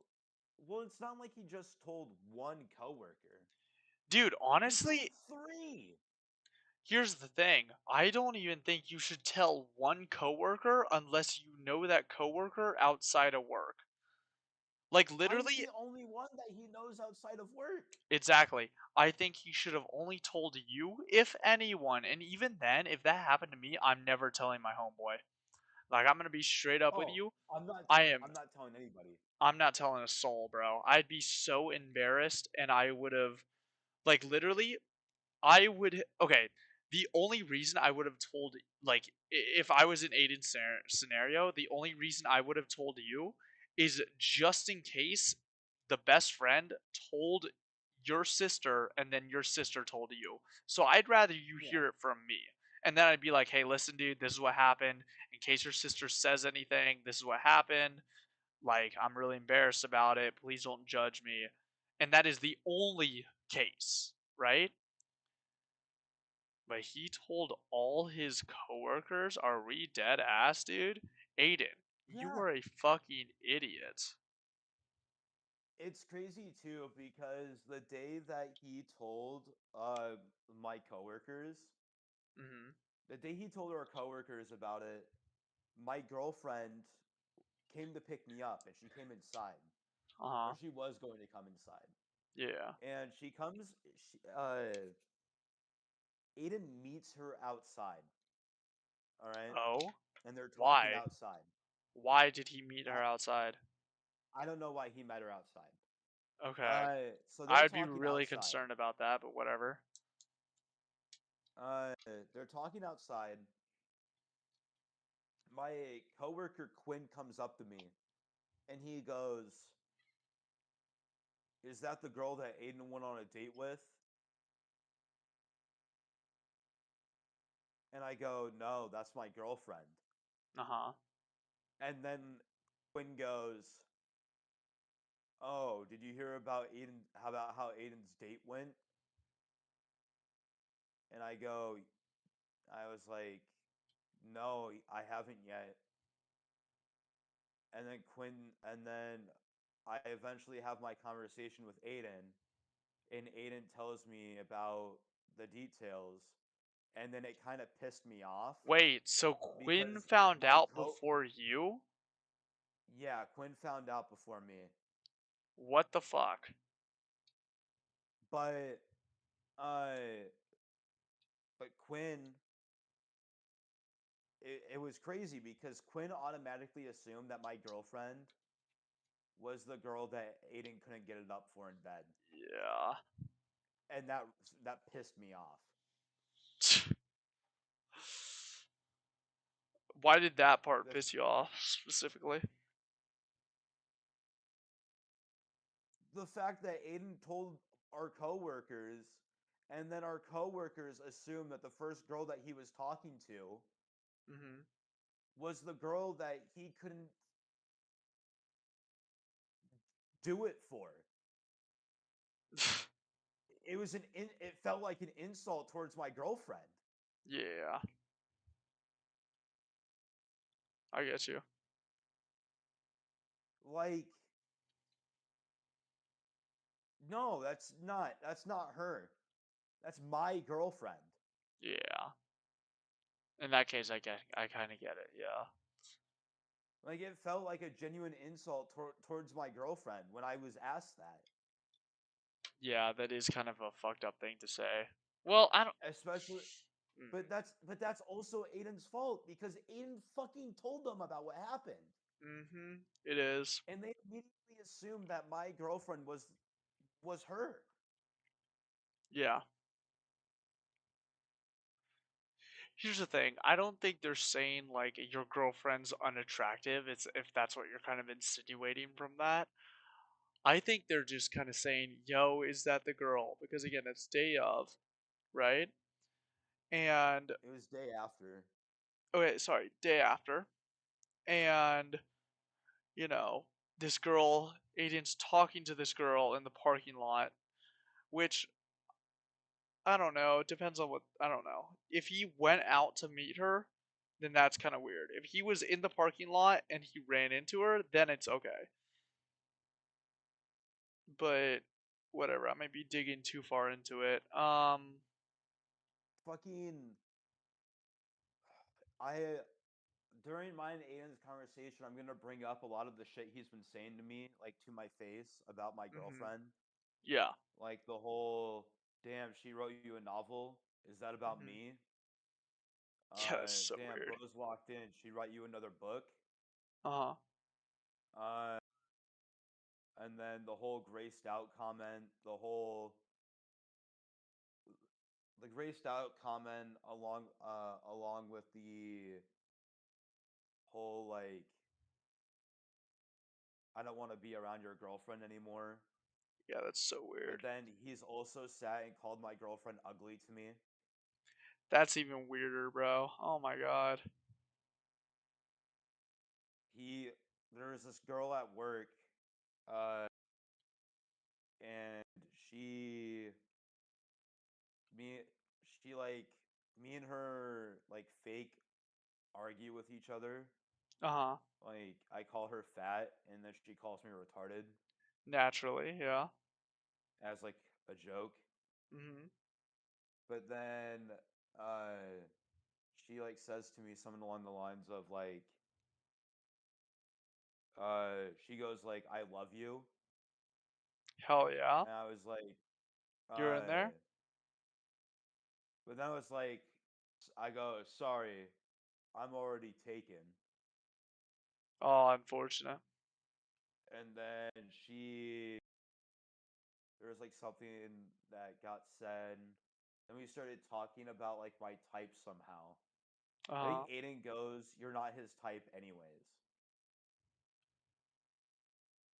well, it's not like he just told one coworker. dude, He told honestly, three. Here's the thing. I don't even think you should tell one coworker unless you know that coworker outside of work. Like I'm literally, the only one that he knows outside of work. exactly. I think he should have only told you, if anyone. And even then, if that happened to me, I'm never telling my homeboy. Like I'm gonna be straight up with Oh, you. I'm not I telling. am I'm not telling anybody. I'm not telling a soul, bro. I'd be so embarrassed and I would have like literally I would okay. The only reason I would have told like if I was in Aiden's scenario, the only reason I would have told you is just in case the best friend told your sister and then your sister told you. So I'd rather you Yeah. hear it from me. And then I'd be like, "Hey, listen dude, this is what happened. In case your sister says anything, this is what happened. Like, I'm really embarrassed about it. Please don't judge me." And that is the only case, right? But he told all his coworkers, "Are we dead ass, dude?" Aiden, you Yeah. are a fucking idiot. It's crazy too because the day that he told my coworkers, Mhm. the day he told our coworkers about it, my girlfriend came to pick me up and she came inside, Uh or huh. she was going to come inside. Yeah. And she comes, Aiden meets her outside, all right? Oh, And they're talking why? outside. Why did he meet I, her outside? I don't know why he met her outside. Okay. So they're I'd be talking really outside. concerned about that, but whatever. Uh, they're talking outside. My coworker Quinn comes up to me and he goes, "Is that the girl that Aiden went on a date with?" And I go, "No, that's my girlfriend." Uh huh. And then Quinn goes, "Oh, did you hear about Aiden? How about how Aiden's date went?" And I was like, "No, I haven't yet." And then I eventually have my conversation with Aiden, and Aiden tells me about the details, and then it kind of pissed me off Wait, so Quinn because found out before you? yeah, Quinn found out before me, What the fuck? but uh, Quinn, it was crazy because Quinn automatically assumed that my girlfriend was the girl that Aiden couldn't get it up for in bed, Yeah. and that pissed me off. Why did that part The piss you off specifically? the fact that Aiden told our coworkers, and then our coworkers assumed that the first girl that he was talking to Mhm. was the girl that he couldn't do it for. It felt like an insult towards my girlfriend. Yeah, I get you. Like, no, that's not her. That's my girlfriend. Yeah. In that case, I kind of get it. Yeah. Like, it felt like a genuine insult towards my girlfriend when I was asked that. Yeah, that is kind of a fucked up thing to say. Well, I don't. Especially, but that's also Aiden's fault because Aiden fucking told them about what happened, Mhm. It is. and they immediately assumed that my girlfriend was her. Yeah. Here's the thing. I don't think they're saying like your girlfriend's unattractive. It's if that's what you're kind of insinuating from that. I think they're just kind of saying, "Yo, is that the girl?" Because again, it's day of, right? And It was day after. okay, sorry, day after. And you know, this girl, Aiden's talking to this girl in the parking lot, which I don't know. It depends on what I don't know. If he went out to meet her, then that's kind of weird. If he was in the parking lot and he ran into her, then it's okay. But whatever, I might be digging too far into it. fucking I during mine and Aiden's conversation, I'm gonna bring up a lot of the shit he's been saying to me, like to my face about my Mhm. girlfriend. Yeah. Like the whole, damn, she wrote you a novel. Is that about Mhm. me? Yeah, that's so Damn, weird. Rose walked in. She write you another book. Uh-huh. Uh, and then the whole graced out comment, the graced out comment along with the whole like I don't want to be around your girlfriend anymore. Yeah, that's so weird. But then he's also sat and called my girlfriend ugly to me. That's even weirder, bro. Oh my god. He there was this girl at work, uh, and she me she like me and her like fake argue with each other. Uh-huh. Like I call her fat, and then she calls me retarded Naturally, yeah. as like a joke. Mhm. But then uh, she like says to me something along the lines of like she goes like I love you, Hell yeah. and I was like You're in there? but then I was like I go sorry, I'm already taken. Oh, unfortunate. And then there was like something that got said, and we started talking about like my type somehow. I think Uh-huh. Aiden goes, "You're not his type, anyways."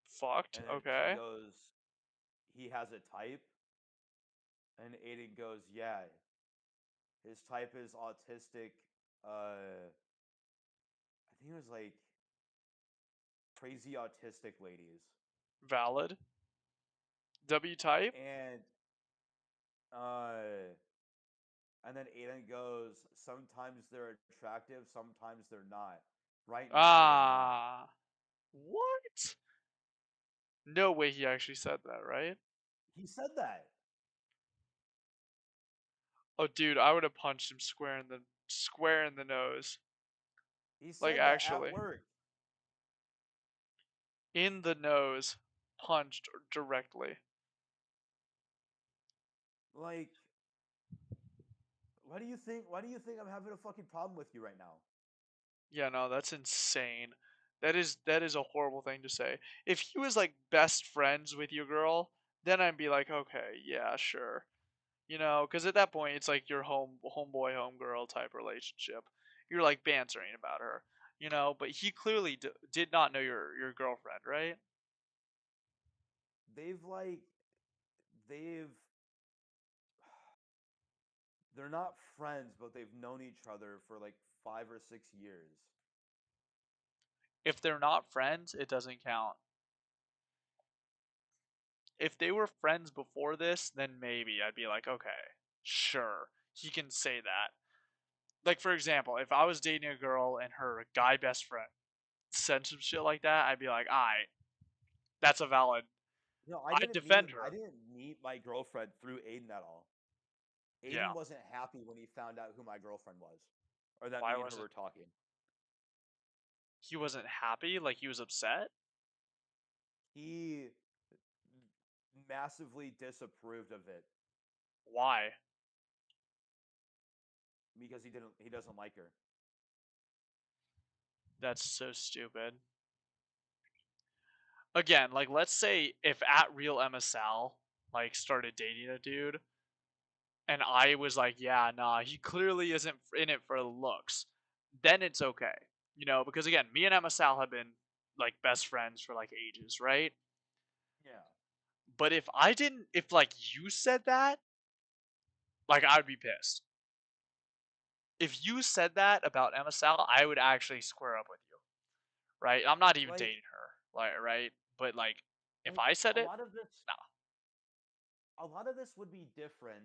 Fucked. And then she Okay. goes, "He has a type," and Aiden goes, "Yeah, his type is autistic." I think it was like crazy autistic ladies, Valid. W type? and uh, and then Aiden goes, "Sometimes they're attractive, sometimes they're not. Right now, they're not." Ah. What? No way he actually said that, right? He said that. Oh, dude, I would have punched him square in the nose. He Like said that at actually, work. in the nose, punched directly. Like, why do you think? Why do you think I'm having a fucking problem with you right now? Yeah, no, that's insane. That is a horrible thing to say. If he was like best friends with your girl, then I'd be like, okay, yeah, sure. Because at that point it's like your homeboy homegirl type relationship. You're like bantering about her, But he clearly did not know your girlfriend, right? They've like, they've, they're not friends, but they've known each other for like 5 or 6 years. If they're not friends, it doesn't count. If they were friends before this, then maybe I'd be like, okay, sure, he can say that. Like for example, if I was dating a girl and her guy best friend said some shit like that, I'd be like, alright, that's a valid. No, I'd defend I her. didn't meet my girlfriend through Aiden at all. Yeah. Aiden wasn't happy when he found out who my girlfriend was, or that Why me and her wasn't were talking. he wasn't happy? Like he was upset? He massively disapproved of it Why? because he doesn't like her. That's so stupid. Again, like let's say if at real MSL like started dating a dude and I was like, yeah, nah, he clearly isn't in it for the looks, then it's okay. Because again, me and Emma Sal have been like best friends for like ages, right? Yeah. But if like you said that, like I would be pissed. If you said that about Emma Sal, I would actually square up with you, right? I'm not even Like dating her, like, right? But like, if like I said a it, lot of this nah. a lot of this would be different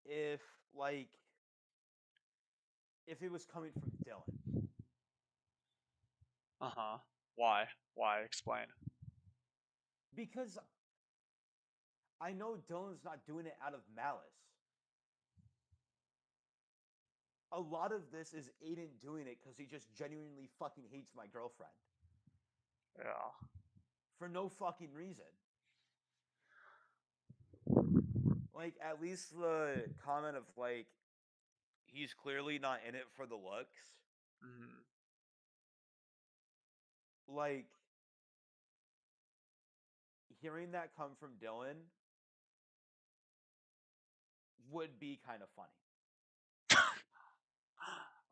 if like if it was coming from Dylan. Uh huh. Why? Why? Explain. Because I know Dylan's not doing it out of malice. a lot of this is Aiden doing it because he just genuinely fucking hates my girlfriend Yeah. for no fucking reason. Like, at least the comment of, like, he's clearly not in it for the looks. Mm-hmm. Like, hearing that come from Dylan would be kind of funny.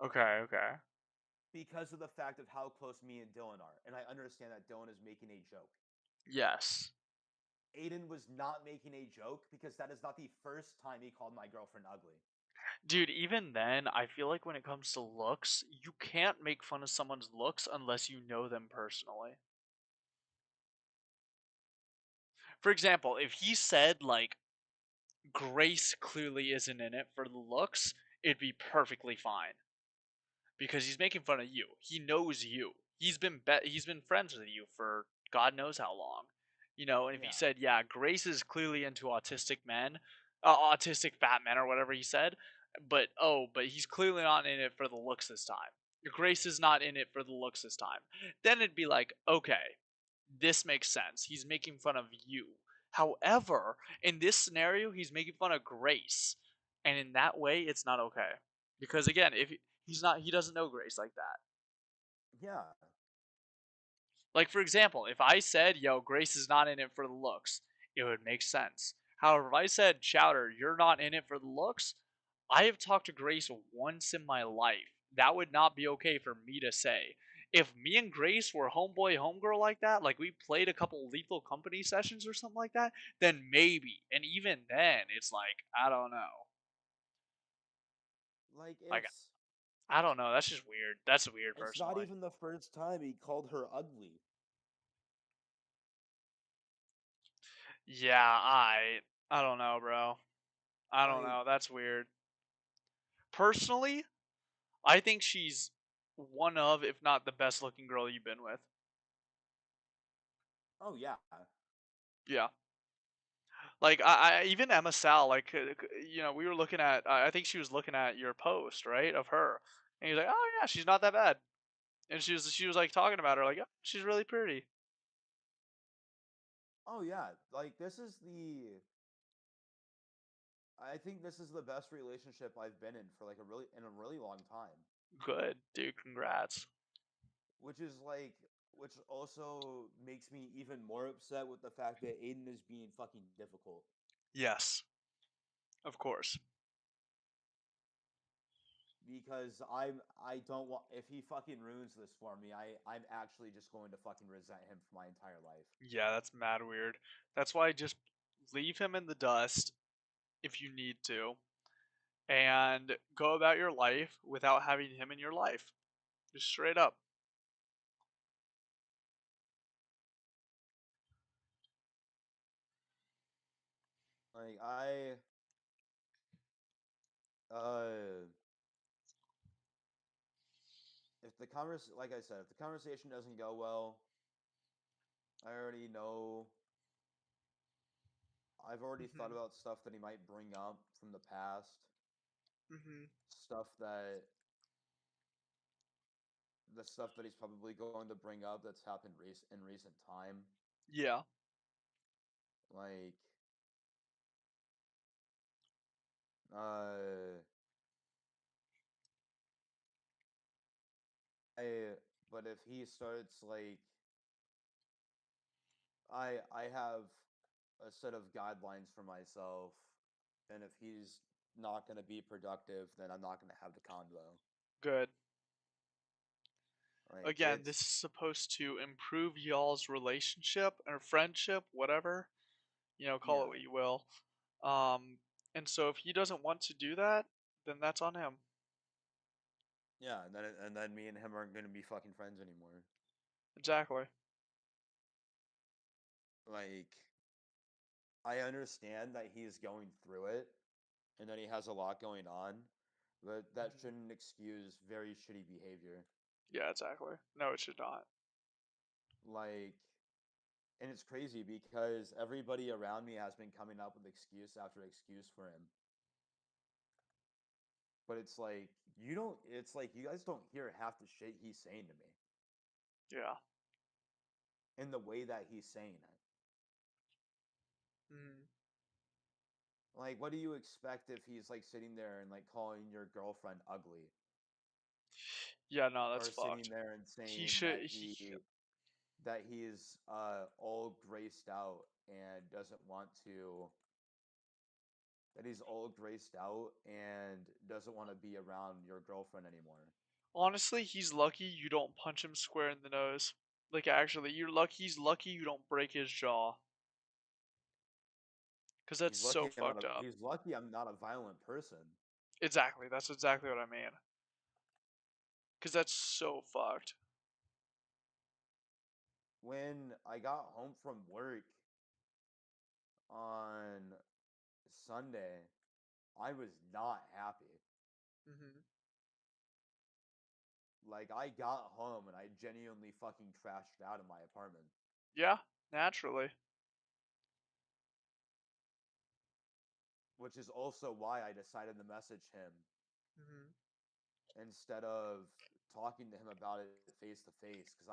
Okay, okay. Because of the fact of how close me and Dylan are. And I understand that Dylan is making a joke. Yes. Aiden was not making a joke because that is not the first time he called my girlfriend ugly. Dude, even then, I feel like when it comes to looks, you can't make fun of someone's looks unless you know them personally. For example, if he said, like, Grace clearly isn't in it for the looks, it'd be perfectly fine. Because he's making fun of you. He knows you. He's been friends with you for God knows how long. You know, and if he Yeah. said, "Yeah, Grace is clearly into autistic men, autistic fat men or whatever he said," but he's clearly not in it for the looks this time. Grace is not in it for the looks this time. Then it'd be like, "Okay, this makes sense. He's making fun of you." However, in this scenario, he's making fun of Grace. And in that way, it's not okay. Because again, if he doesn't know Grace like that. Yeah. Like for example, if I said, "Yo, Grace is not in it for the looks," it would make sense. However, if I said, "Chowder, you're not in it for the looks," I have talked to Grace once in my life. That would not be okay for me to say. If me and Grace were homeboy homegirl like that, like we played a couple Lethal Company sessions or something like that, then maybe. And even then, it's like I don't know. Like, Like I don't know. That's just weird. That's weird it's not personally. even the first time he called her ugly. Yeah, I don't know, bro. I don't Like, know. That's weird. Personally, I think she's one of, if not the best looking girl you've been with. oh yeah. Yeah. Like I even Emma Sal, like you know, we were looking at. I think she was looking at your post, right, of her, and he's like, "Oh yeah, she's not that bad," and she was like talking about her, like, "Oh, she's really pretty." Oh yeah. Like, this is the I think this is the best relationship I've been in for like a really long time. Good, dude. Congrats. Which is like which also makes me even more upset with the fact that Aiden is being fucking difficult. Yes, of course. Because I don't want if he fucking ruins this for me, I'm actually just going to fucking resent him for my entire life. Yeah, that's mad weird. That's why just leave him in the dust if you need to, and go about your life without having him in your life. Just straight up. Like uh if the like I said, if the conversation doesn't go well, I already know I've already thought Mhm. about stuff that he might bring up from the past, Mhm. stuff that the stuff that he's probably going to bring up that's happened in recent time. Yeah. Like uh I but if he starts like I have a set of guidelines for myself, and if he's not going to be productive, then I'm not going to have the convo. Good. Like Again, this is supposed to improve y'all's relationship or friendship, whatever. You know, call it yeah, what you will. Um, and so if he doesn't want to do that, then that's on him. yeah, and then me and him aren't going to be fucking friends anymore. Exactly. Like I understand that he's going through it and that he has a lot going on, but that Mhm. shouldn't excuse very shitty behavior. Yeah, exactly. No, it should not. Like and it's crazy because everybody around me has been coming up with excuse after excuse for him. But it's like You don't. It's like you guys don't hear half the shit he's saying to me, Yeah. in the way that he's saying it. Mm. Like, what do you expect if he's like sitting there and like calling your girlfriend ugly, Yeah, no, that's or sitting fucked. there and He saying should. He. that he's all graced out and doesn't want to that he's all graced out and doesn't want to be around your girlfriend anymore. Honestly, he's lucky you don't punch him square in the nose. Like, actually, you're lucky. He's lucky you don't break his jaw. Cause that's so fucked up. He's lucky I'm not a violent person. Exactly. That's exactly what I mean. Cause that's so fucked. When I got home from work on Sunday, I was not happy. Hmm. Like, I got home and I genuinely fucking trashed out in my apartment. Yeah. Naturally. Which is also why I decided to message him Hmm. instead of talking to him about it face to face, because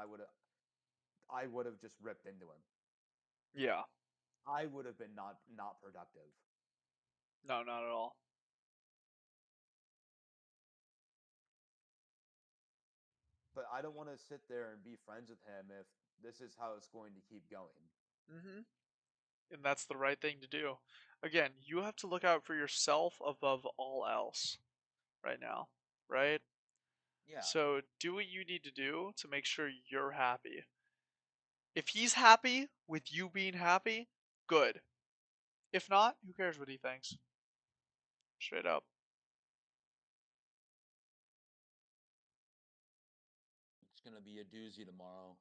I would have just ripped into him. Yeah. I would have been not productive. No, not at all. But I don't want to sit there and be friends with him if this is how it's going to keep going. Hmm. And that's the right thing to do. Again, you have to look out for yourself above all else right now, right? Yeah. So do what you need to do to make sure you're happy. If he's happy with you being happy, good. If not, who cares what he thinks? Straight up. It's gonna be a doozy tomorrow.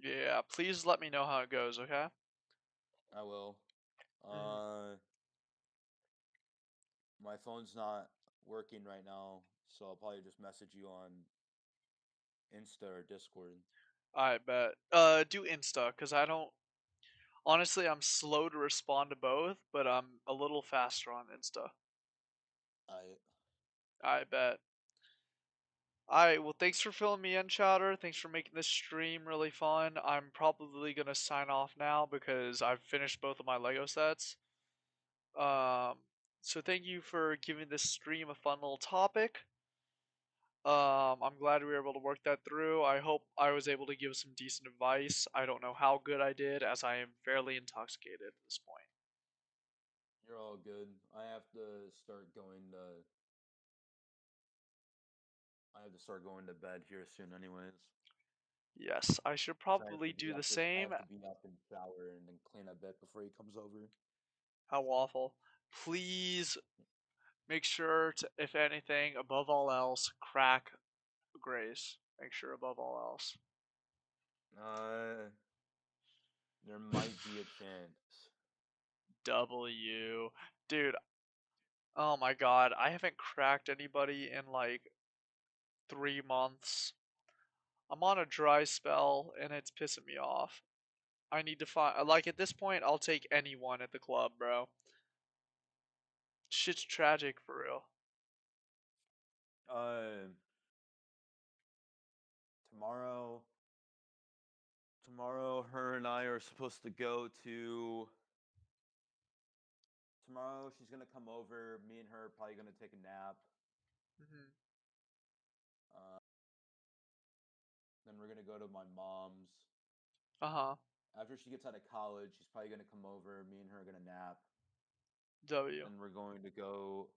Yeah, please let me know how it goes, okay? I will. Mm. Uh, my phone's not working right now, so I'll probably just message you on Insta or Discord. I bet. Do Insta, cause I don't. Honestly, I'm slow to respond to both, but I'm a little faster on Insta. I I bet. Alright, well, thanks for filling me in, Chowder. Thanks for making this stream really fun. I'm probably gonna sign off now because I've finished both of my Lego sets. Um, so thank you for giving this stream a fun little topic. I'm glad we were able to work that through. I hope I was able to give some decent advice. I don't know how good I did, as I am fairly intoxicated at this point. You're all good. I have to start going to bed here soon, anyways. Yes, I should 'Cause I have probably to be do the up. I same. have to be up and shower and then clean a bit before he comes over. How awful. Please make sure to, if anything, above all else, crack Grace. Make sure above all else. Uh, there might be a chance. W. Dude, oh my god, I haven't cracked anybody in like 3 months. I'm on a dry spell and it's pissing me off. I need to find, like, at this point, I'll take anyone at the club, bro. Shit's tragic for real. Uh, tomorrow, tomorrow, her and I are supposed to go to. Tomorrow, she's gonna come over. Me and her are probably gonna take a nap. Hmm. Uh, then we're gonna go to my mom's. Uh huh. After she gets out of college, she's probably gonna come over. Me and her are gonna nap. W. Then we're going to go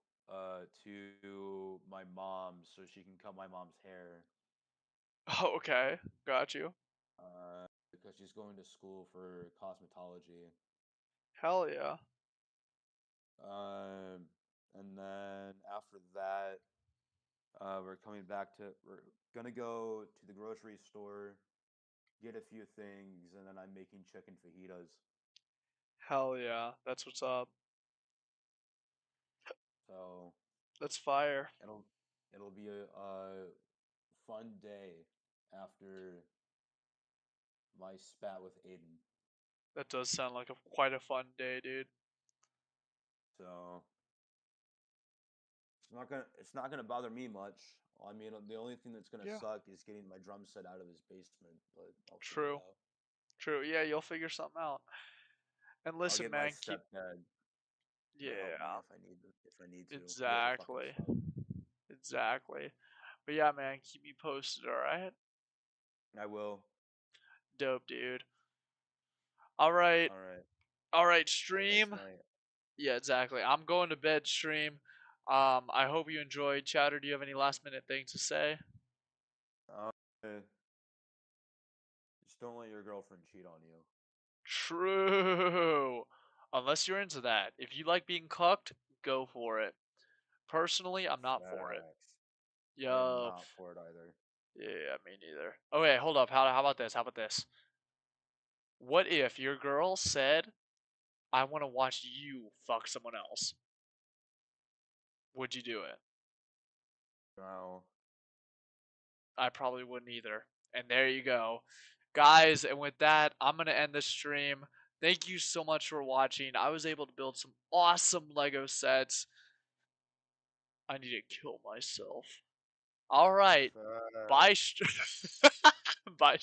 to my mom's so she can cut my mom's hair. Oh, okay. Got you. Because she's going to school for cosmetology. Hell yeah. Um, and then after that, we're gonna go to the grocery store, get a few things, and then I'm making chicken fajitas. Hell yeah. That's what's up. So That's fire. it'll it'll be a fun day after my spat with Aiden. That does sound like quite a fun day, dude. So It's not gonna bother me much. I mean, the only thing that's gonna Yeah. suck is getting my drum set out of his basement, but I'll figure it True. out. True. Yeah, you'll figure something out. And I'll listen, get my man, keep. stepdad to help me Yeah. if I need to. He has a fucking Exactly. phone. Exactly. But yeah, man, keep me posted. All right. I will. Dope, dude. All right. All right. All right. Have a nice Stream. night. Yeah, exactly. I'm going to bed. Stream. I hope you enjoyed. Chatter, do you have any last minute thing to say? Uh, just don't let your girlfriend cheat on you. True. Unless you're into that. If you like being cucked, go for it. Personally, I'm not for it. Facts. I am Yo. not for it either. Yeah, me neither. Okay, hold up. How about this? How about this? What if your girl said, I want to watch you fuck someone else? Would you do it? No. I probably wouldn't either. And there you go. Guys, and with that, I'm going to end the stream. Thank you so much for watching. I was able to build some awesome Lego sets. I need to kill myself. All right. Facts. Bye. Bye.